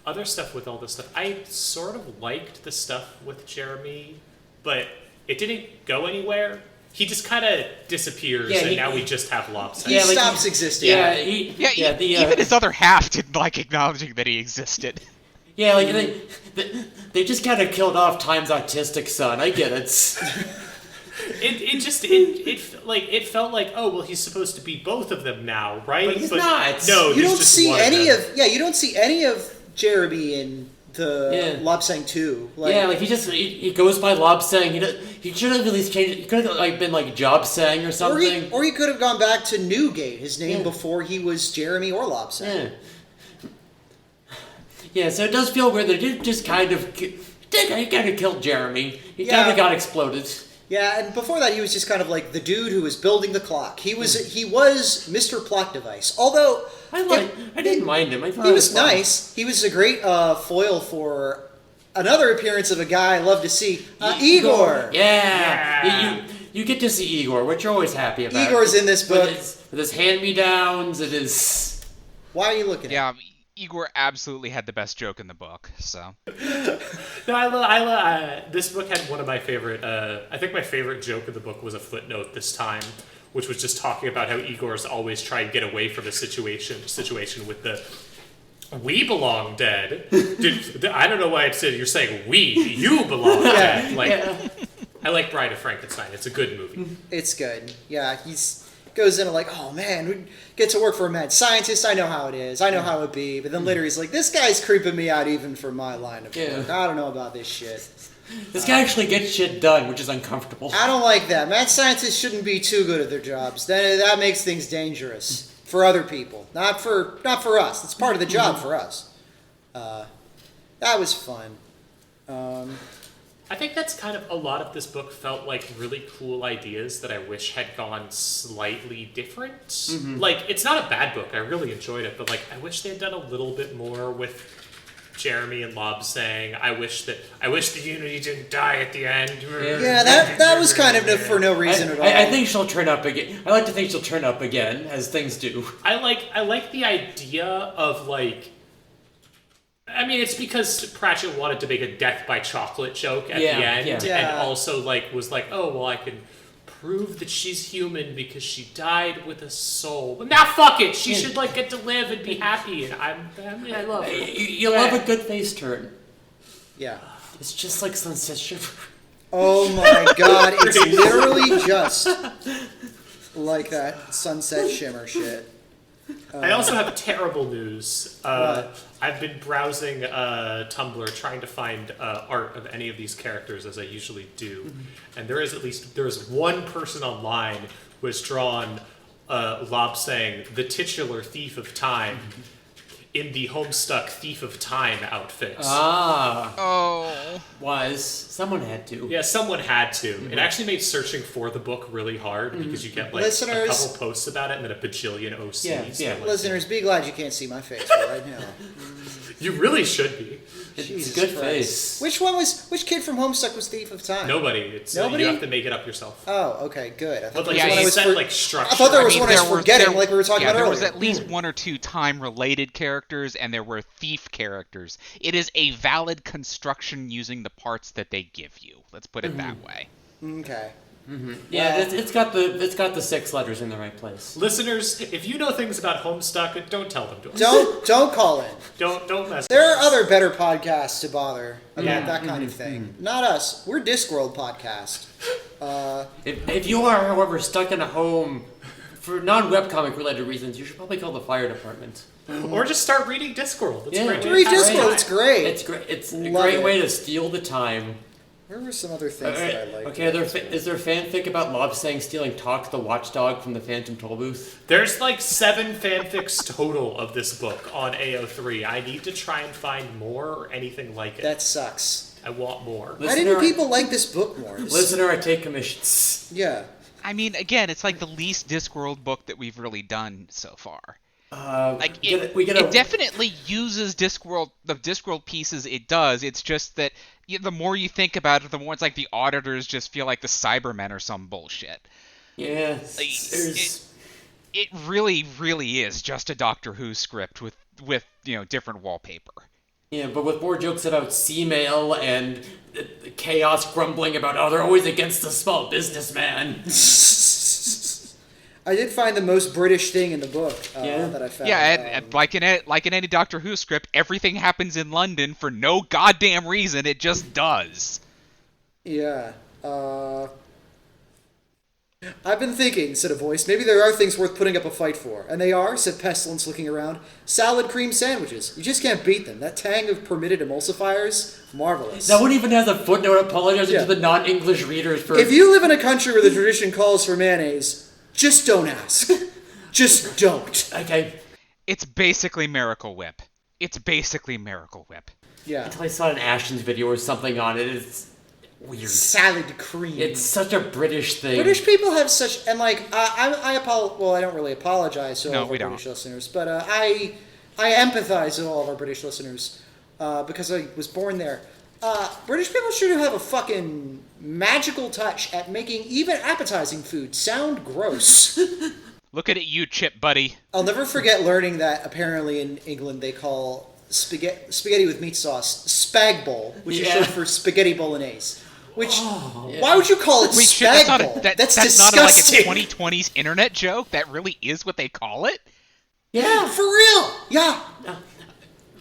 other stuff with all this stuff, I sort of liked the stuff with Jeremy, but it didn't go anywhere. He just kind of disappears, and now we just have Lobsang. He stops existing. Yeah, even his other half didn't like acknowledging that he existed. Yeah, like they just kind of killed off Time's autistic son. I get it. It felt like, oh well, he's supposed to be both of them now, right? But he's not. No, you don't just see one any of them. you don't see any of Jeremy in the Lobsang 2. He goes by Lobsang. He should have at least changed. He could have been like Jobsang or something. Or he could have gone back to Newgate, his name before he was Jeremy or Lobsang. Yeah, so it does feel weird that he just kind of killed Jeremy. He kind of got exploded. Yeah, and before that he was just kind of like the dude who was building the clock. He was Mr. Plot Device. Although I didn't mind him. I thought he was nice. He was a great foil for another appearance of a guy I love to see, Igor. Yeah. You get to see Igor, which you're always happy about. Igor's in this book with his hand-me-downs. It is. Why are you looking at me? Igor absolutely had the best joke in the book, so. No, I this book had one of my favorite, I think my favorite joke in the book was a footnote this time, which was just talking about how Igor's always tried to get away from the situation with the, we belong dead. I don't know why it said you're saying you belong dead. I like Bride of Frankenstein. It's a good movie. It's good. Yeah, goes in and like, oh man, we get to work for a mad scientist. I know how it is. I know how it be. But then later he's like, this guy's creeping me out even for my line of work. I don't know about this shit. This guy actually gets shit done, which is uncomfortable. I don't like that. Mad scientists shouldn't be too good at their jobs. That makes things dangerous for other people, not for us. It's part of the job for us. That was fun. I think that's kind of a lot of this book felt like really cool ideas that I wish had gone slightly different. Mm-hmm. Like, it's not a bad book. I really enjoyed it, but like, I wish they had done a little bit more with Jeremy and Lobsang. I wish the Unity didn't die at the end. Yeah, that was kind of for no reason at all. I think she'll turn up again. I like to think she'll turn up again, as things do. I like the idea of like. I mean, it's because Pratchett wanted to make a death by chocolate joke at the end, and also like was like, oh well, I can prove that she's human because she died with a soul. But now, fuck it, she should like get to live and be happy, and I love her. You love a good face turn. Yeah, it's just like Sunset Shimmer. Oh my god, it's literally just like that Sunset Shimmer shit. I also have terrible news. I've been browsing Tumblr trying to find art of any of these characters, as I usually do, and there is one person online who has drawn Lobsang, the titular Thief of Time, in the Homestuck Thief of Time outfit. Someone had to. Yeah, someone had to. It actually made searching for the book really hard because you get like a couple posts about it and then a bajillion OCs. Yeah. Listeners, be glad you can't see my face right now. You really should be. It's a good face. Which kid from Homestuck was Thief of Time? Nobody. Nobody? You have to make it up yourself. Oh, okay, good. I thought But there was one I was structure. I thought there was one I was forgetting, like we were talking about there earlier. was at least one or two time-related characters, and there were thief characters. It is a valid construction using the parts that they give you. Let's put it that way. Okay. Yeah, it's got the 6 letters in the right place. Listeners, if you know things about Homestuck, don't tell them to us. Don't call in. Don't mess. There with are us. other better podcasts to bother about that kind of thing. Not us. We're Discworld podcast. If you are, however, stuck in a home for non-webcomic related reasons, you should probably call the fire department. Or just start reading Discworld. It's great. Read Discworld. It's great. It's great. It's a Love great it. way to steal the time. There were some other things that I liked. Okay, is there fanfic about Lobsang stealing TOCK, the watchdog, from the Phantom Toll booth? There's like 7 fanfics total of this book on AO3. I need to try and find more or anything like it. That sucks. I want more. Why didn't people like this book more? Listener, I take commissions. Yeah. I mean, again, it's like the least Discworld book that we've really done so far. It Definitely uses Discworld, the Discworld pieces it does. It's just that the more you think about it, the more it's like the Auditors just feel like the Cybermen or some bullshit. Yeah. It really, really is just a Doctor Who script with different wallpaper. Yeah, but with more jokes about C-mail and chaos grumbling about, they're always against the small businessman. I did find the most British thing in the book that I found. Yeah, and like in any Doctor Who script, everything happens in London for no goddamn reason. It just does. Yeah. I've been thinking, said a voice, maybe there are things worth putting up a fight for. And they are, said Pestilence, looking around. Salad cream sandwiches. You just can't beat them. That tang of permitted emulsifiers, marvelous. That one even has a footnote apologizing to the non-English readers for... If you live in a country where the tradition calls for mayonnaise, just don't ask. Just don't. Okay. It's basically Miracle Whip. Yeah. Until I saw an Ashton's video or something on it, it's weird. Salad cream. It's such a British thing. British people have such, and like, I don't really apologize to all of our British listeners, but I empathize with all of our British listeners because I was born there. British people should have a fucking magical touch at making even appetizing food sound gross. Look at it, you chip buddy. I'll never forget learning that apparently in England they call spaghetti with meat sauce spag bowl, which is short for spaghetti bolaise. Which, why would you call it spag bowl? That's disgusting. Not like a 2020s internet joke. That really is what they call it. Yeah, for real. Yeah.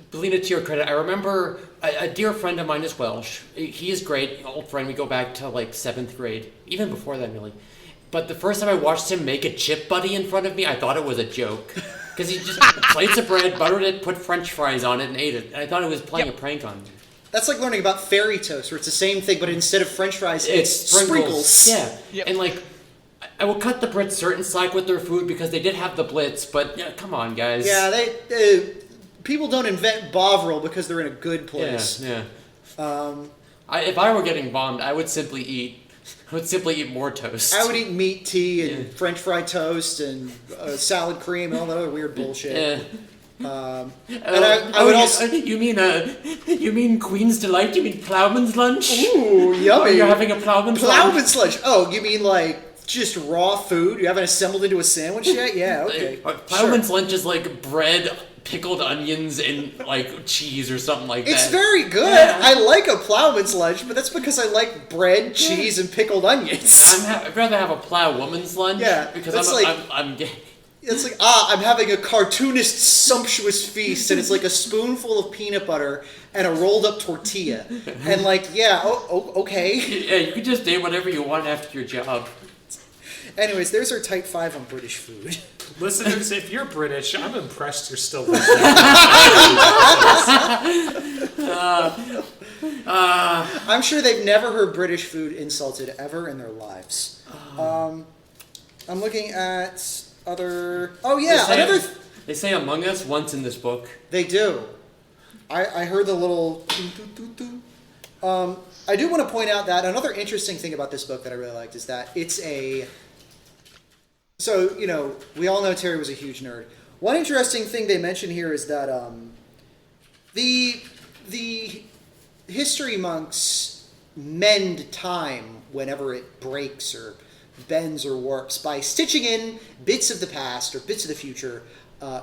Belina, to your credit, I remember a dear friend of mine is Welsh. He is great, old friend. We go back to like 7th grade, even before that, really. But the first time I watched him make a chip buddy in front of me, I thought it was a joke. Because he just plates of bread, buttered it, put French fries on it, and ate it. And I thought it was playing a prank on me. That's like learning about fairy toast, where it's the same thing, but instead of French fries, it's sprinkles. Yeah, yep. And like, I will cut the Brits certain slack with their food because they did have the Blitz, but come on, guys. Yeah, people don't invent Bovril because they're in a good place. Yeah. If I were getting bombed, I would simply eat more toast. I would eat meat tea and French fry toast and salad cream and all that other weird bullshit. Yeah. And I would also. You mean Queen's Delight? You mean Plowman's Lunch? Ooh, yummy! Oh, you're having a Plowman's lunch. Oh, you mean like just raw food? You haven't assembled into a sandwich yet? Yeah, okay. Plowman's Lunch is like bread, pickled onions, and like cheese or something like that. It's very good. Yeah. I like a Plowman's Lunch, but that's because I like bread, cheese, and pickled onions. I'd rather have a Plowwoman's Lunch. Yeah, because I'm gay. It's like, I'm having a cartoonist sumptuous feast, and it's like a spoonful of peanut butter and a rolled up tortilla. And like, okay. Yeah, you can just eat whatever you want after your job. Anyways, there's our Type 5 on British food. Listeners, if you're British, I'm impressed you're still listening. I'm sure they've never heard British food insulted ever in their lives. I'm looking at other... Oh, yeah, another... They say Among Us once in this book. They do. I heard the little... I do want to point out that another interesting thing about this book that I really liked is that it's a... So, you know, we all know Terry was a huge nerd. One interesting thing they mention here is that the history monks mend time whenever it breaks or bends or warps by stitching in bits of the past or bits of the future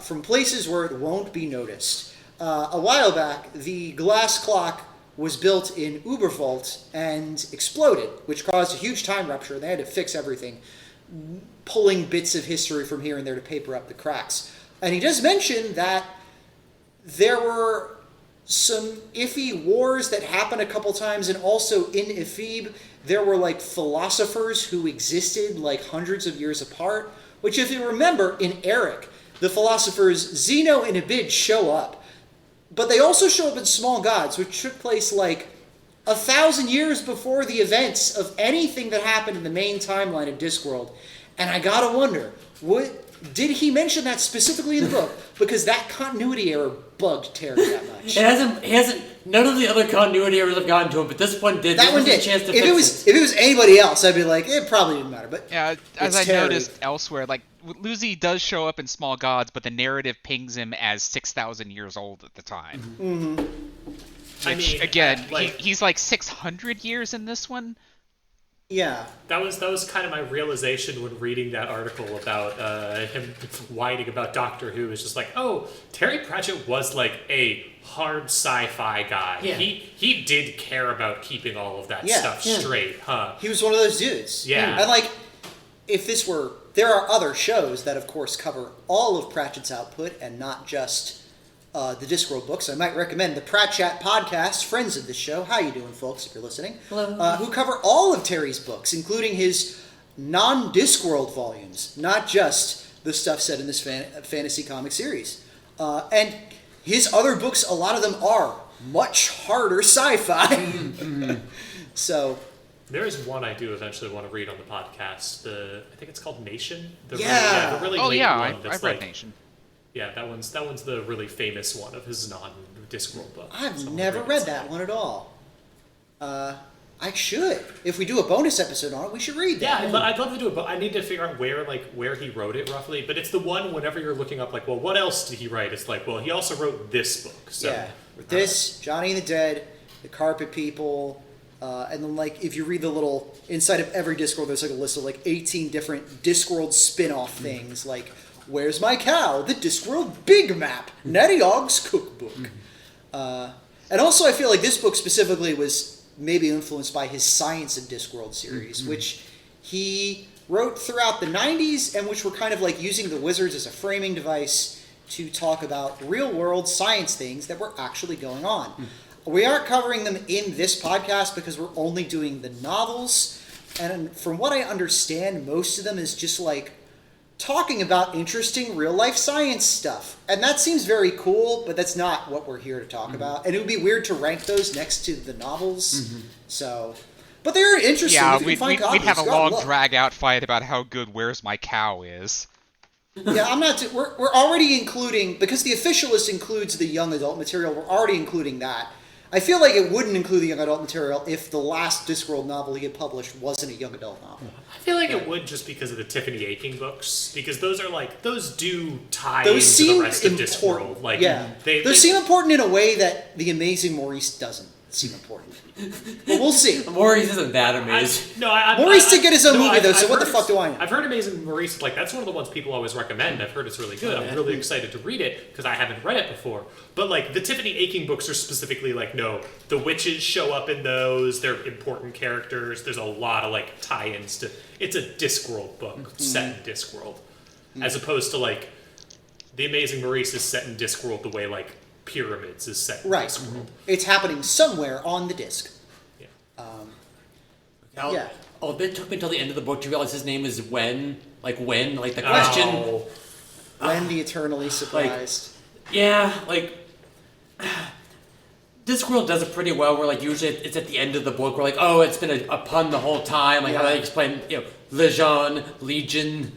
from places where it won't be noticed. A while back, the glass clock was built in Ubervault and exploded, which caused a huge time rupture. They had to fix everything, pulling bits of history from here and there to paper up the cracks. And he does mention that there were some iffy wars that happened a couple times, and also in Ephebe, there were like philosophers who existed like hundreds of years apart, which if you remember, in Eric, the philosophers Zeno and Abid show up. But they also show up in Small Gods, which took place like 1,000 years before the events of anything that happened in the main timeline of Discworld. And I gotta wonder, did he mention that specifically in the book? Because that continuity error bugged Terry that much. It hasn't. None of the other continuity errors have gotten to him, but this one did. That one did. Chance to if it was anybody else, I'd be like, it probably didn't matter. But yeah, as I Terry. noticed elsewhere, like Lu-Tze does show up in Small Gods, but the narrative pings him as 6,000 years old at the time. Mm-hmm. Which, I mean, again, like, he's like 600 years in this one. Yeah. That was kind of my realization when reading that article about him whining about Doctor Who. It's just like, oh, Terry Pratchett was like a hard sci-fi guy. Yeah. He did care about keeping all of that stuff straight, huh? He was one of those dudes. Yeah. And like, if this were... There are other shows that, of course, cover all of Pratchett's output and not just the Discworld books. I might recommend the Pratchett podcast, friends of the show. How you doing, folks, if you're listening? Hello. Who cover all of Terry's books, including his non-Discworld volumes, not just the stuff set in this fantasy comic series. And his other books, a lot of them are much harder sci-fi. So... There is one I do eventually want to read on the podcast. I think it's called Nation. The Yeah. really Oh late yeah, one I've that's read like, Nation. Yeah, that one's the really famous one of his non-Discworld book. I've never read that one at all. I should. If we do a bonus episode on it, we should read that. Yeah, I'd love to do it, but I need to figure out where he wrote it roughly. But it's the one whenever you're looking up, like, well, what else did he write? It's like, well, he also wrote this book. So, Yeah. This, Johnny and the Dead, The Carpet People, and then, like, if you read the little, inside of every Discworld, there's, like, a list of, like, 18 different Discworld spin-off things, like, Where's My Cow? The Discworld Big Map, Natty Ogg's Cookbook. And also, I feel like this book specifically was maybe influenced by his Science of Discworld series, which he wrote throughout the 90s, and which were kind of, like, using the wizards as a framing device to talk about real-world science things that were actually going on. We aren't covering them in this podcast because we're only doing the novels. And from what I understand, most of them is just like talking about interesting real-life science stuff. And that seems very cool, but that's not what we're here to talk about. And it would be weird to rank those next to the novels. So, but they're interesting. Yeah, If you can find we'd copies, have a God long look. drag-out fight about how good Where's My Cow is. Yeah, I'm not. We're already including, because the official list includes the young adult material. We're already including that. I feel like it wouldn't include the young adult material if the last Discworld novel he had published wasn't a young adult novel. I feel like it would just because of the Tiffany Aching books, because those are like those do tie Those into seem the rest of important. Discworld. Like, Yeah, they seem important in a way that the Amazing Maurice doesn't seem important. But we'll see. Maurice isn't that amazing. Maurice did get his own movie, though, so what the fuck do I know? I've heard Amazing Maurice, like, that's one of the ones people always recommend. I've heard it's really good. I'm really excited to read it, because I haven't read it before. But, like, the Tiffany Aching books are specifically, like, no, the witches show up in those, they're important characters, there's a lot of, like, tie-ins to... It's a Discworld book, set in Discworld. As opposed to, like, the Amazing Maurice is set in Discworld the way, like, Pyramids is set in Discworld. It's happening somewhere on the disc. Yeah. Yeah. Oh, it took me until the end of the book to realize his name is When. Like the question. Oh. When the eternally surprised. Discworld does it pretty well, where like usually it's at the end of the book, where like, oh, it's been a pun the whole time, like how they explain, Legion,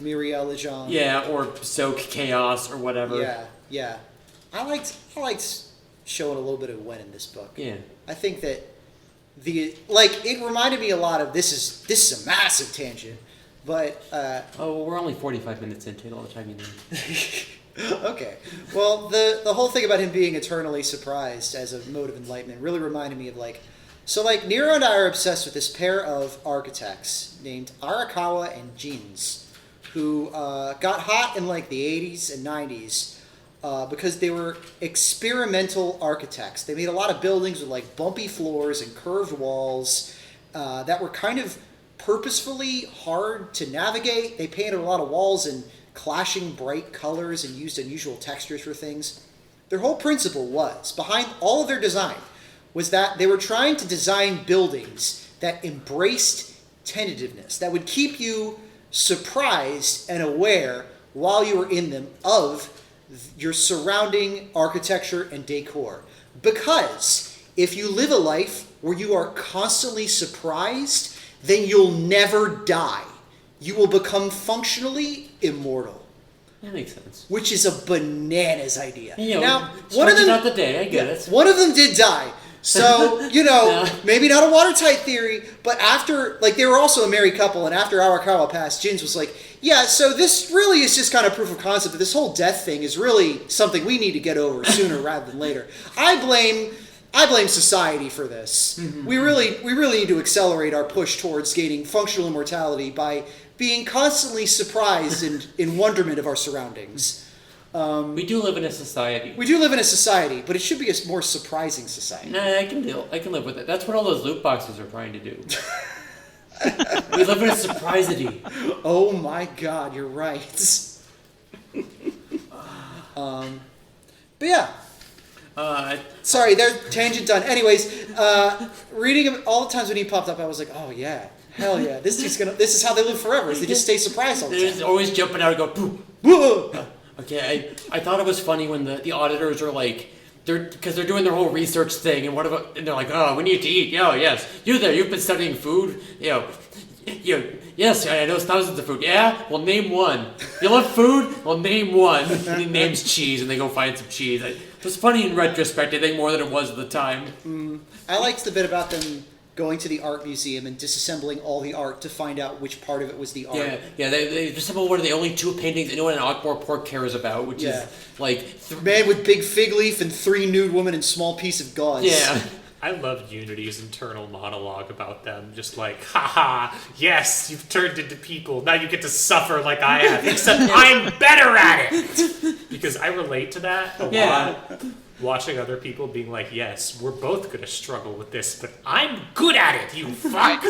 Miria Legion. Yeah, or Soak Chaos or whatever. Yeah. I liked showing a little bit of When in this book. Yeah. I think that it reminded me a lot of this is a massive tangent, but we're only 45 minutes into it all the time you need. Okay. Well, the whole thing about him being eternally surprised as a mode of enlightenment really reminded me of Nero and I are obsessed with this pair of architects named Arakawa and Jins, who got hot in like the 80s and 90s because they were experimental architects. They made a lot of buildings with like bumpy floors and curved walls that were kind of purposefully hard to navigate. They painted a lot of walls in clashing bright colors and used unusual textures for things. Their whole principle was, behind all of their design, was that they were trying to design buildings that embraced tentativeness, that would keep you surprised and aware while you were in them of your surrounding architecture and decor. Because if you live a life where you are constantly surprised, then you'll never die. You will become functionally immortal. That makes sense. Which is a bananas idea. Now, one of them not the day. I get it. One of them did die. So, maybe not a watertight theory, but after, they were also a married couple, and after Arakawa passed, Jins was like, yeah, so this really is just kind of proof of concept that this whole death thing is really something we need to get over sooner rather than later. I blame society for this. Mm-hmm. We really need to accelerate our push towards gaining functional immortality by being constantly surprised and in wonderment of our surroundings. We do live in a society. We do live in a society, but it should be a more surprising society. Nah, I can live with it. That's what all those loot boxes are trying to do. We live in a surprisity. Oh my God, you're right. But yeah. Sorry, their tangent done. Anyways, reading him all the times when he popped up, I was like, oh yeah, hell yeah, this is how they live forever. Is they just stay surprised all the time. They're always jumping out and go, boo. Okay, I thought it was funny when the auditors are like, because they're doing their whole research thing, and they're like, oh, we need to eat. Oh, yes, you there, you've been studying food. Yes, I know thousands of food. Yeah, well, name one. You love food? Well, name one. And he names cheese, and they go find some cheese. It was funny in retrospect, I think, more than it was at the time. I liked the bit about them going to the art museum and disassembling all the art to find out which part of it was the art. Yeah, they disassembled one of the only two paintings anyone in Akbar Pork cares about, which is like... Man with big fig leaf and 3 nude women and small piece of gauze. Yeah. I loved Unity's internal monologue about them, just like, haha, yes, you've turned into people, now you get to suffer like I have, except I'm better at it! Because I relate to that a lot. Watching other people being like, yes, we're both going to struggle with this, but I'm good at it, you fuck!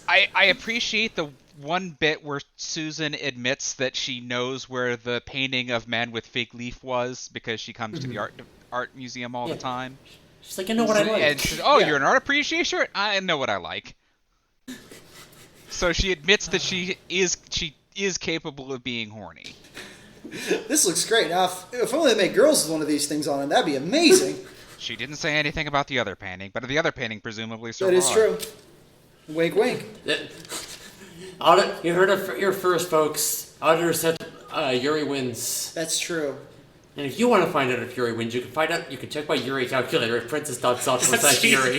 I appreciate the one bit where Susan admits that she knows where the painting of Man with Fig Leaf was, because she comes to the art museum all the time. She's like, I know what I like. And she says, you're an art appreciator? I know what I like. So she admits that she is capable of being horny. This looks great. Now, if only they made girls with one of these things on it, that'd be amazing. She didn't say anything about the other painting, but the other painting presumably survived. That is true. Wink, wink. You heard it here first, folks. Auditor said Yuri wins. That's true. And if you want to find out if Yuri wins, you can check my Yuri calculator at princess.soft/Yuri.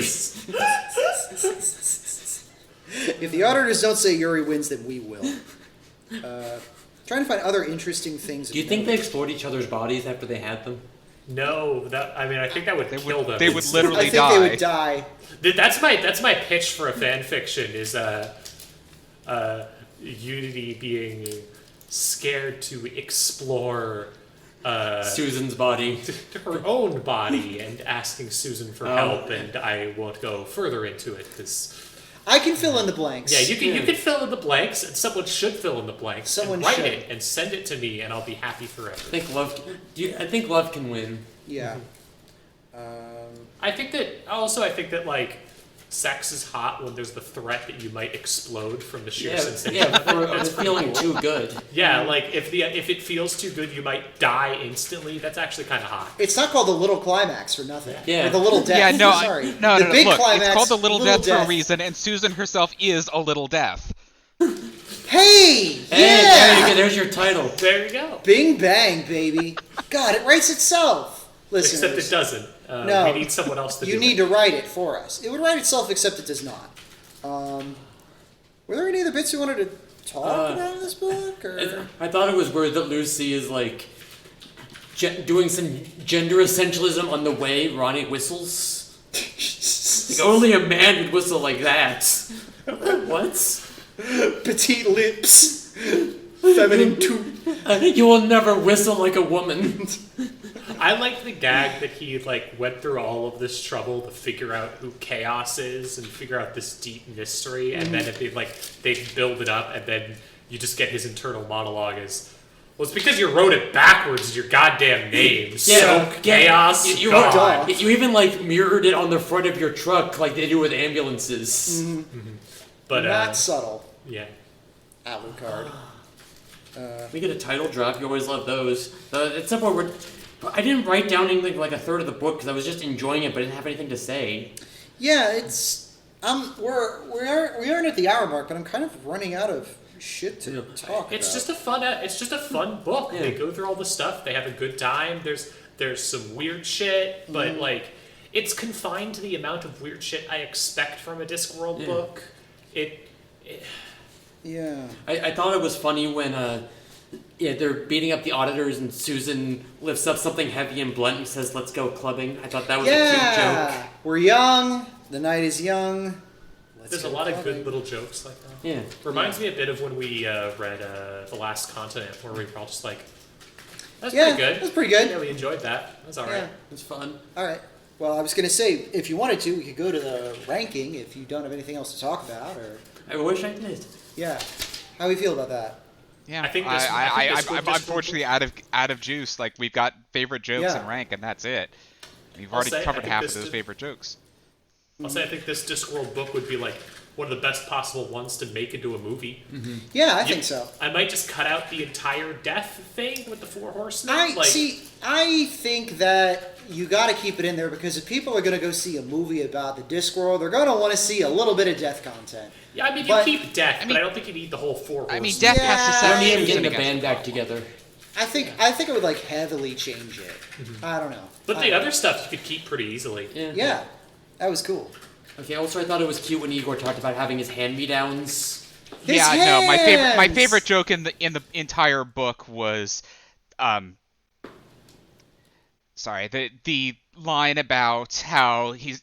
If the auditors don't say Yuri wins, then we will. Trying to find other interesting things. Do you think they explored each other's bodies after they had them? No, I think that would kill them. They would literally die. I think they would die. That's my pitch for a fan fiction is Unity being scared to explore Susan's body, her own body, and asking Susan for help. And I won't go further into it because I can fill in the blanks. Yeah, you can fill in the blanks, and someone should fill in the blanks. Someone write should. it and send it to me, and I'll be happy forever. I think love can win. Yeah. I think that sex is hot when there's the threat that you might explode from the sheer Yeah, sensation. it's feeling too good. Yeah, like if it feels too good, you might die instantly. That's actually kind of hot. It's not called the little climax for nothing. Yeah. Or the little death. Yeah, no, Sorry. no, The big look, climax, it's called the Little Death for a death. reason, and Susan herself is a little death. Hey! Hey, Yeah! there's your title. There you go. Bing bang, baby. God, it writes itself. Listeners, Except it doesn't. No. We need someone else to do it. You need to write it for us. It would write itself, except it does not. Were there any other bits you wanted to talk about in this book? Or? I thought it was weird that Lu-Tze is like doing some gender essentialism on the way Ronnie whistles. Like, only a man would whistle like that. What? Petite lips. Feminine tooth. You will never whistle like a woman. I like the gag that he went through all of this trouble to figure out who Chaos is and figure out this deep mystery, and then if they build it up, and then you just get his internal monologue as, well, it's because you wrote it backwards as your goddamn name. So Chaos. You even mirrored it on the front of your truck like they do with ambulances. But Not subtle. yeah. Alucard. We get a title drop. You always love those. At some point, I didn't write down anything like a third of the book because I was just enjoying it, but I didn't have anything to say. Yeah, it's we aren't at the hour mark, but I'm kind of running out of shit to talk It's about. just a fun book. Yeah. They go through all the stuff. They have a good time. There's some weird shit, but it's confined to the amount of weird shit I expect from a Discworld book. Yeah. I thought it was funny when they're beating up the auditors and Susan lifts up something heavy and blunt and says, "Let's go clubbing." I thought that was a cute joke. We're young. The night is young. There's a lot of good little jokes like that. Yeah. Reminds me a bit of when we read The Last Continent, where we were all just like, that's Yeah, pretty good. that's pretty good. Yeah, we enjoyed that. That's all right. Yeah. It was fun. All right. Well, I was going to say, if you wanted to, we could go to the ranking if you don't have anything else to talk about. Or I wish I did. yeah, how do we feel about that? Yeah, I think I'm unfortunately out of juice. Like, we've got favorite jokes Yeah. and rank, and that's it. We've I'll already say, I covered think half of this those did- favorite jokes. I'll say I think this Discworld book would be one of the best possible ones to make into a movie. Yeah, I think so. I might just cut out the entire death thing with the Four Horsemen. I think that you got to keep it in there because if people are going to go see a movie about the Discworld, they're going to want to see a little bit of death content. Yeah, I mean, But- you keep death, but I don't think you need the whole Four Horsemen. I mean, death has to Yeah. set I don't need him Susan getting the against band the back problem. together. I think it would heavily change it. I don't know. But the other stuff you could keep pretty easily. Yeah, that was cool. Okay. Also, I thought it was cute when Igor talked about having his hand-me-downs. His Yeah, no, my hands! favorite joke in the entire book was, the line about how his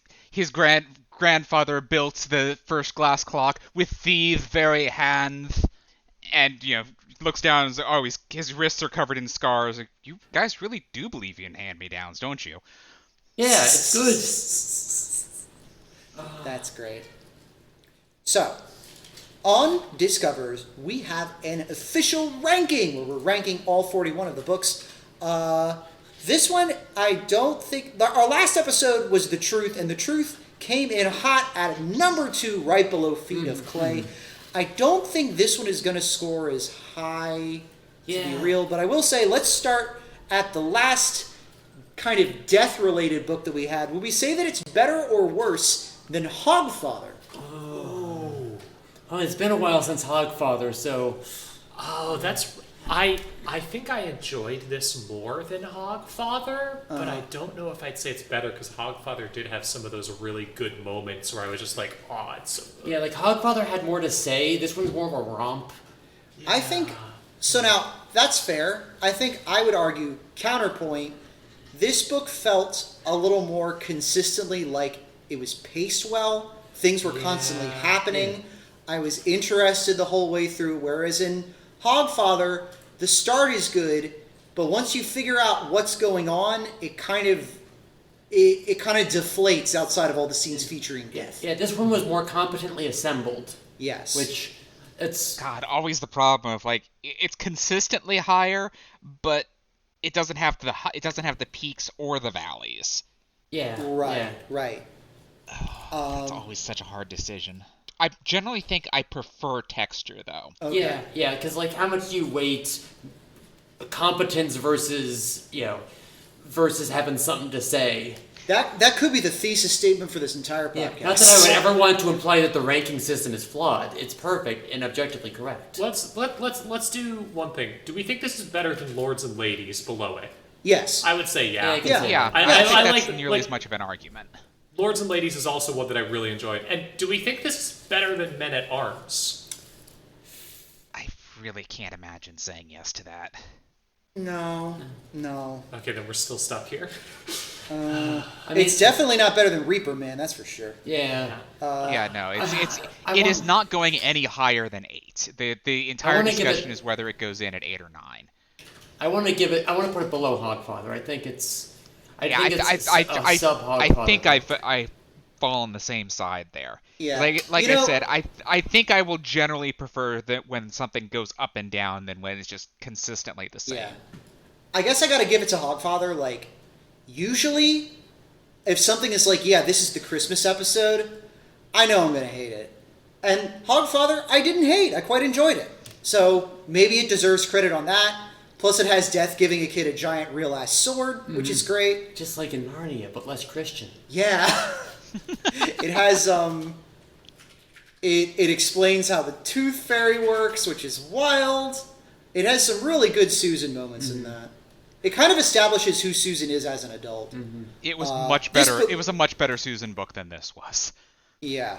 grandfather built the first glass clock with these very hands, and looks down and says, his wrists are covered in scars. Like, you guys really do believe in hand-me-downs, don't you? Yeah, it's good. That's great. So, on Discovers, we have an official ranking where we're ranking all 41 of the books. This one, I don't think... Our last episode was The Truth, and The Truth came in hot at number 2, right below Feet of Clay. I don't think this one is going to score as high, to be real, but I will say, let's start at the last kind of death-related book that we had. Would we say that it's better or worse than Hogfather? Oh, it's been a while since Hogfather, so... Oh, that's... I think I enjoyed this more than Hogfather, but I don't know if I'd say it's better because Hogfather did have some of those really good moments where I was just like, oh, it's so good. Yeah, Hogfather had more to say. This one's more of a romp. Yeah. I think... So now, that's fair. I think I would argue, counterpoint, this book felt a little more consistently like it was paced well. Things were constantly happening. I was interested the whole way through, whereas in Hogfather, the start is good, but once you figure out what's going on, it kind of deflates outside of all the scenes featuring death. Yeah, this one was more competently assembled. Yes. Which, it's... God, always the problem of it's consistently higher, but it doesn't have the peaks or the valleys. Yeah. Right, yeah. right. It's always such a hard decision. I generally think I prefer texture, though. Okay. Yeah, because like how much do you weight competence versus versus having something to say? That could be the thesis statement for this entire podcast. Not that I would ever want to imply that the ranking system is flawed. It's perfect and objectively correct. Let's do one thing. Do we think this is better than Lords and Ladies below it? Yes. I would say Yeah, I yeah. can say Yeah, that. I don't think I that's like- nearly like- as much of an argument. Lords and Ladies is also one that I really enjoyed. And do we think this is better than Men at Arms? I really can't imagine saying yes to that. No. Okay, then we're still stuck here. I mean, It's definitely not better than Reaper Man, that's for sure. yeah. Yeah, no, I it is want- not going any higher than 8. The entire wanna give discussion it- is whether it goes in at 8 or 9. I want to put it below Hogfather. I think it's. I think it's I sub Hogfather. think I fall on the same side there. Yeah. Like You know- I said, I think I will generally prefer that when something goes up and down than when it's just consistently the same. Yeah. I guess I gotta give it to Hogfather, like, usually, if something is like, yeah, this is the Christmas episode, I know I'm gonna hate it. And Hogfather, I didn't hate. I quite enjoyed it. So, maybe it deserves credit on that. Plus, it has Death giving a kid a giant real-ass sword, which is great. Just like in Narnia, but less Christian. Yeah. It has, It explains how the Tooth Fairy works, which is wild. It has some really good Susan moments in that. It kind of establishes who Susan is as an adult. It was much this better. book- It was a much better Susan book than this was. Yeah.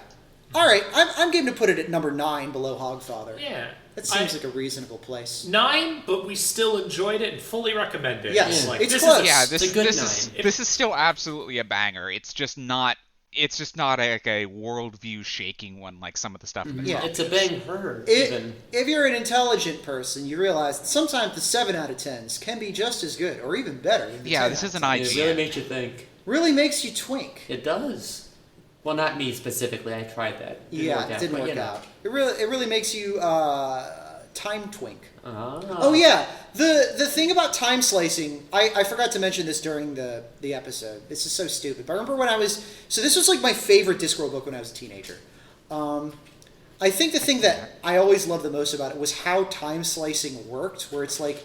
All right, I'm game to put it at number 9 below Hogfather. Yeah. That seems like a reasonable place. 9, but we still enjoyed it and fully recommend it. Yes, Like, it's this close. Is Yeah, It's a good this is still absolutely a banger. It's just not like a worldview shaking one like some of the stuff in the Yeah. top. It's a bang her. Even. If you're an intelligent person, you realize that sometimes the 7 out of 10s can be just as good or even better than the Yeah, 10 this out is of an 10. It idea. really makes you think. Really makes you twink. It does. Well, not me specifically. I tried that. It didn't but, work out. It really makes you time twink. Ah. Oh yeah, the thing about time slicing, I forgot to mention this during the episode. This is so stupid. But I remember when this was like my favorite Discworld book when I was a teenager. I think the thing that I always loved the most about it was how time slicing worked, where it's like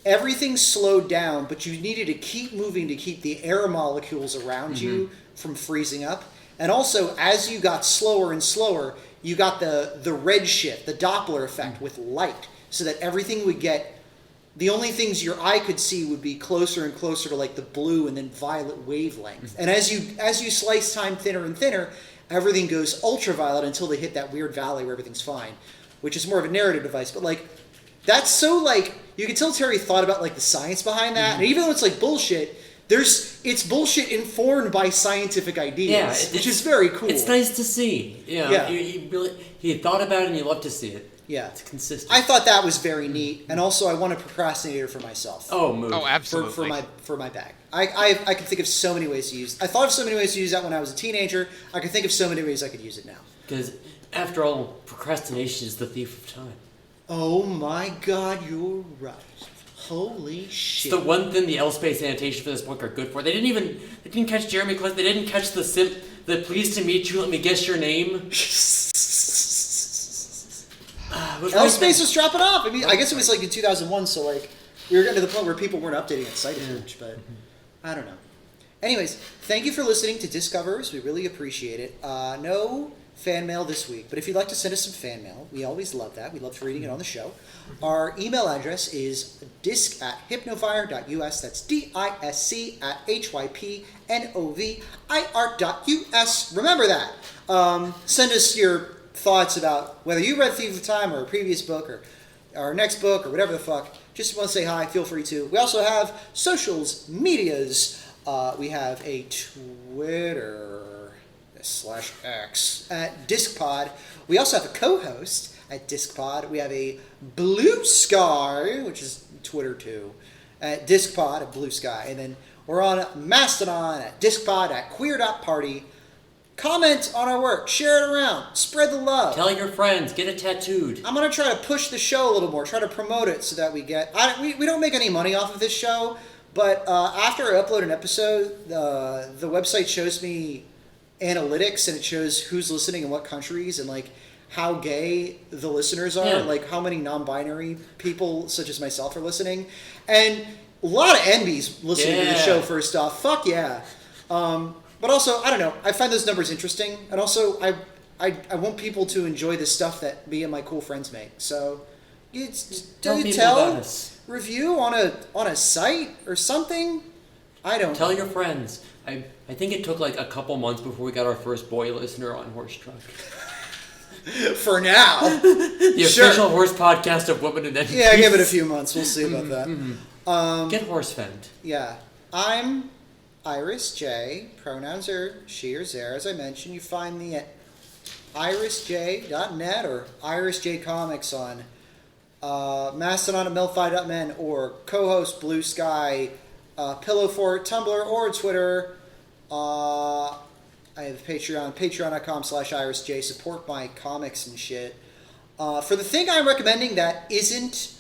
everything slowed down, but you needed to keep moving to keep the air molecules around you from freezing up. And also, as you got slower and slower, you got the red shift, the Doppler effect with light, so that everything would get, the only things your eye could see would be closer and closer to like the blue and then violet wavelength. And as you slice time thinner and thinner, everything goes ultraviolet until they hit that weird valley where everything's fine, which is more of a narrative device. But like, that's so like, you can tell Terry thought about like the science behind that, and even though it's like bullshit, it's bullshit informed by scientific ideas, which is very cool. It's nice to see. Yeah. He thought about it and you love to see it. Yeah. It's consistent. I thought that was very neat, and also I want a procrastinator for myself. move. Oh, absolutely. For my bag. I can think of so many ways to use. I thought of so many ways to use that when I was a teenager. I can think of so many ways I could use it now. Because, after all, procrastination is the thief of time. Oh my God, you're right. Holy shit! It's the one thing the L-Space annotations for this book are good for. They didn't catch Jeremy Clint. They didn't catch the pleased to meet you, let me guess your name. L-Space was dropping off. I mean, I guess it was like in 2001, so like we were getting to the point where people weren't updating the site as much, but I don't know. Anyways, thank you for listening to Discoverers. We really appreciate it. No fan mail this week, but if you'd like to send us some fan mail, we always love that. We love reading it on the show. Our email address is disc@hypnovire.us. That's disc@hypnovir.us. Remember that. Send us your thoughts about whether you read Thief of Time or a previous book or our next book or whatever the fuck. Just want to say hi, feel free to. We also have socials, medias. We have a Twitter /X at DiscPod. We also have a co-host at DiscPod. We have a Blue Sky, which is Twitter too, at DiscPod at Blue Sky. And then we're on Mastodon at DiscPod at Queer.party. Comment on our work, share it around, spread the love. Tell your friends, get it tattooed. I'm going to try to push the show a little more, try to promote it so that we get... We don't make any money off of this show, but after I upload an episode, the website shows me analytics, and it shows who's listening in what countries and like how gay the listeners are, like how many non-binary people such as myself are listening, and a lot of NBs listening to the show. First off, fuck yeah. But also, I don't know, I find those numbers interesting, and also I want people to enjoy the stuff that me and my cool friends make. So review on a site or something. I don't tell know. your friends. I think it took like a couple months before we got our first boy listener on Horse Truck. For now. The official horse podcast of Women and NBs. Yeah, give it a few months. We'll see about that. Get horse fed. Yeah. I'm Iris J. Pronouns are she or there. As I mentioned, you find me at irisj.net or irisjcomics on Mastodon at Melfi.men or co-host Blue Sky, Pillow Fort, Tumblr, or Twitter. I have Patreon, patreon.com/irisj. Support my comics and shit. For the thing I'm recommending that isn't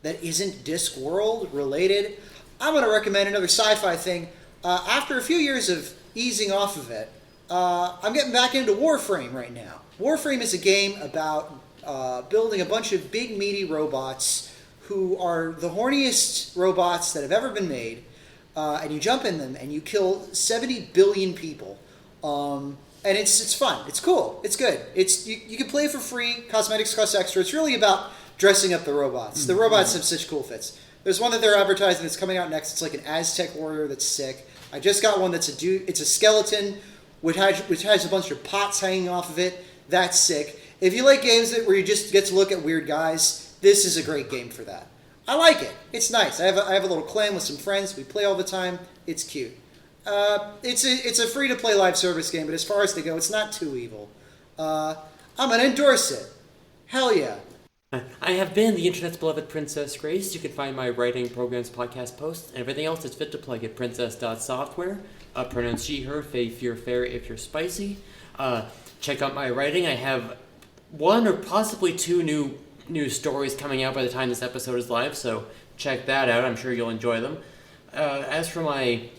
Discworld related, I'm going to recommend another sci-fi thing. After a few years of easing off of it, I'm getting back into Warframe right now. Warframe is a game about building a bunch of big, meaty robots who are the horniest robots that have ever been made. And you jump in them and you kill 70 billion people. And it's fun. It's cool. It's good. You can play for free. Cosmetics cost extra. It's really about dressing up the robots. Mm-hmm. The robots have such cool fits. There's one that they're advertising that's coming out next. It's like an Aztec warrior that's sick. I just got one that's a dude. It's a skeleton which has a bunch of pots hanging off of it. That's sick. If you like games where you just get to look at weird guys, this is a great game for that. I like it. It's nice. I have a little clan with some friends. We play all the time. It's cute. It's a free-to-play live service game, but as far as they go, it's not too evil. I'm going to endorse it. Hell yeah. I have been the internet's beloved Princess Grace. You can find my writing, programs, podcast posts, and everything else that's fit to plug at princess.software. Pronouns she, her, fey, fear, fair if you're spicy. Check out my writing. I have one or possibly two new stories coming out by the time this episode is live, so check that out. I'm sure you'll enjoy them. As for my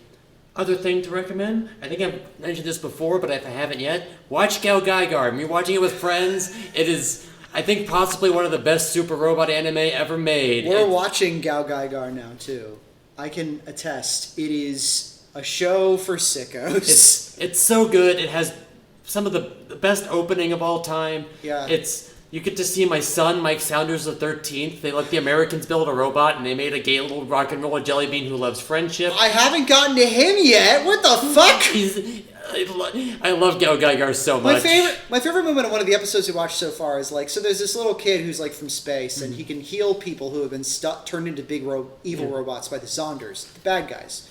other thing to recommend, I think I've mentioned this before, but if I haven't yet, watch Gal Gaigar. When you're watching it with friends, it is, I think, possibly one of the best super robot anime ever made. We're watching Gal Gaigar now, too. I can attest. It is a show for sickos. It's so good. It has some of the best opening of all time. Yeah. You get to see my son, Mike Saunders the 13th. They let the Americans build a robot, and they made a gay little rock and roll jelly bean who loves friendship. I haven't gotten to him yet. What the fuck? I love Gal Gaigar so much. My favorite moment of one of the episodes we watched so far is so there's this little kid who's like from space, and he can heal people who have been turned into big evil robots by the Zonders, the bad guys.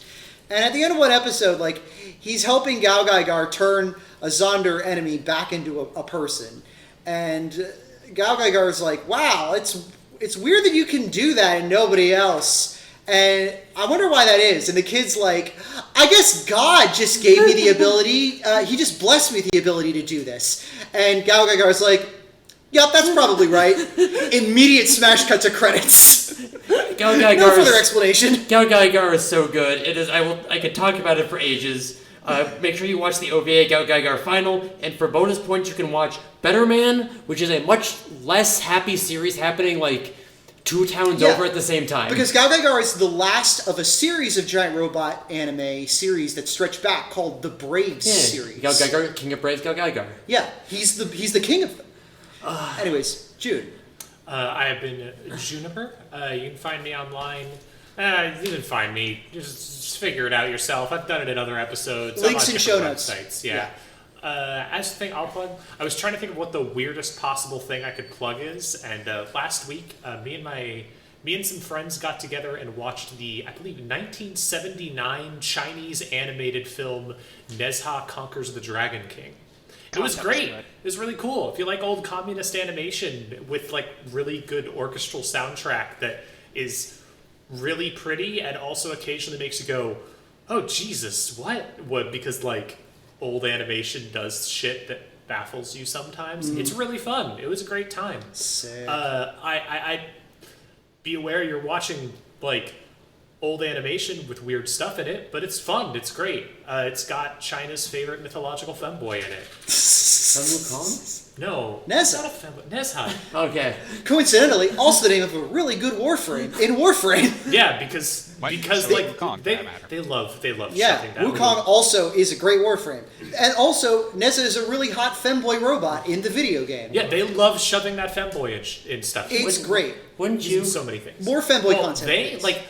And at the end of one episode, he's helping Gal Gaigar turn a Zonder enemy back into a person, and Gal Gaigar is like, wow, it's weird that you can do that and nobody else. And I wonder why that is. And the kid's like, I guess God just gave me the ability. He just blessed me with the ability to do this. And Gal Gaigar is like, yep, that's probably right. Immediate smash cut to credits. Gal Gaigar no further explanation. Gal Gaigar is so good. It is. I could talk about it for ages. Make sure you watch the OVA Gal Gaigar final, and for bonus points, you can watch Better Man, which is a much less happy series happening 2 towns over at the same time. Because Gal Gaigar is the last of a series of giant robot anime series that stretch back called the Braves series. Gal Gaigar, King of Braves, Gal Gaigar. Yeah, he's the king of them. Anyways, Jude. I have been Juniper. You can find me online. You can find me. Just figure it out yourself. I've done it in other episodes. Links in show notes. Websites. Yeah. As the thing I'll plug, I was trying to think of what the weirdest possible thing I could plug is, and last week, me and some friends got together and watched the, I believe, 1979 Chinese animated film Nezha Conquers the Dragon King. It was great. It was really cool. If you like old communist animation with really good orchestral soundtrack that is really pretty and also occasionally makes you go, oh Jesus, what? Because old animation does shit that baffles you sometimes. It's really fun. It was a great time. Sick. I be aware you're watching old animation with weird stuff in it, but it's fun. It's great. It's got China's favorite mythological femboy in it. Sun Wukong? No, Nezha. it's not a femboy. Nezha. Okay. Coincidentally, also the name of a really good Warframe in Warframe. Yeah, because Like Wukong, for they that matter. they love Yeah, shoving that. Wukong also is a great Warframe. And also, Nezha is a really hot femboy robot in the video game. Yeah, they love shoving that femboy in stuff. It's great. Wouldn't Used you? in so many things. More femboy content, They please. like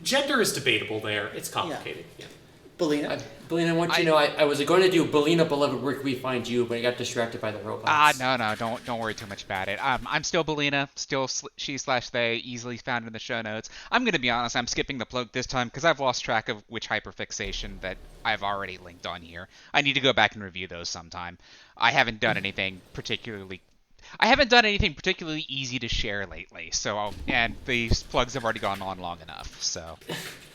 gender is debatable there. It's complicated. Yeah. Belina? Belina, I want you to know I was going to do Belina, beloved, where can we find you? But I got distracted by the robots. No, don't worry too much about it. I'm still Belina, still she/they, easily found in the show notes. I'm gonna be honest, I'm skipping the plug this time because I've lost track of which hyperfixation that I've already linked on here. I need to go back and review those sometime. I haven't done anything particularly easy to share lately, and these plugs have already gone on long enough. So,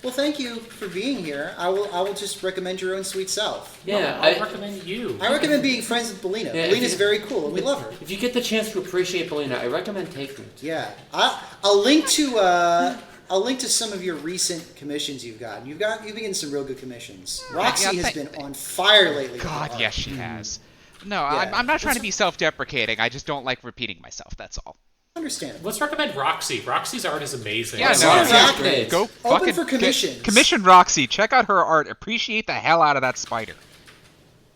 Well, thank you for being here. I will just recommend your own sweet self. Yeah, I recommend you. I recommend being friends with Belina. Yeah, Belina's very cool, and we love her. If you get the chance to appreciate Belina, I recommend taking it. Yeah, I'll link to some of your recent commissions you've gotten. You've been getting some real good commissions. Roxy has been on fire lately. God, yes, she has. No, Yeah. I'm not trying to be self-deprecating. I just don't like repeating myself. That's all. Understandable. Let's recommend Roxy. Roxy's art is amazing. Yeah, So no, exactly. Go Open fucking for commissions. Commission Roxy. Check out her art. Appreciate the hell out of that spider.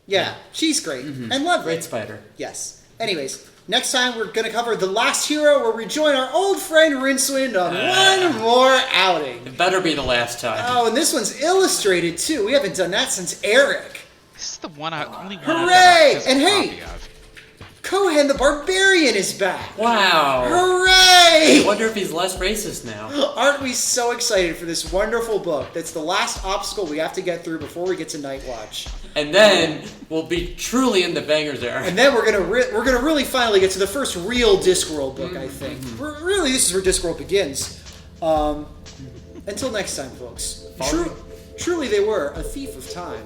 Yeah, she's great and lovely. Great spider. Yes. Anyways, next time we're going to cover The Last Hero, where we join our old friend Rincewind on one more outing. It better be the last time. Oh, and this one's illustrated too. We haven't done that since Eric. This is the one only one Hooray! I've got a physical And hey! copy of. Kohen the Barbarian is back. Wow. Hooray! I wonder if he's less racist now. Aren't we so excited for this wonderful book? That's the last obstacle we have to get through before we get to Night Watch. And then we'll be truly in the bangers there. And then we're gonna really finally get to the first real Discworld book, I think. Really, this is where Discworld begins. Until next time, folks. Truly they were a thief of time.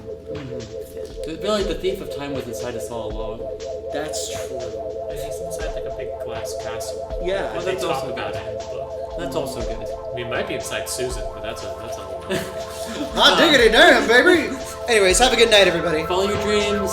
Really, the thief of time was inside us all along. That's true. He's inside like a big glass castle. Yeah. And they that's talk also about good. it in the book. That's also good. I mean, it might be inside Susan, but that's a Hot diggity damn, baby! Anyways, have a good night, everybody. Follow your dreams.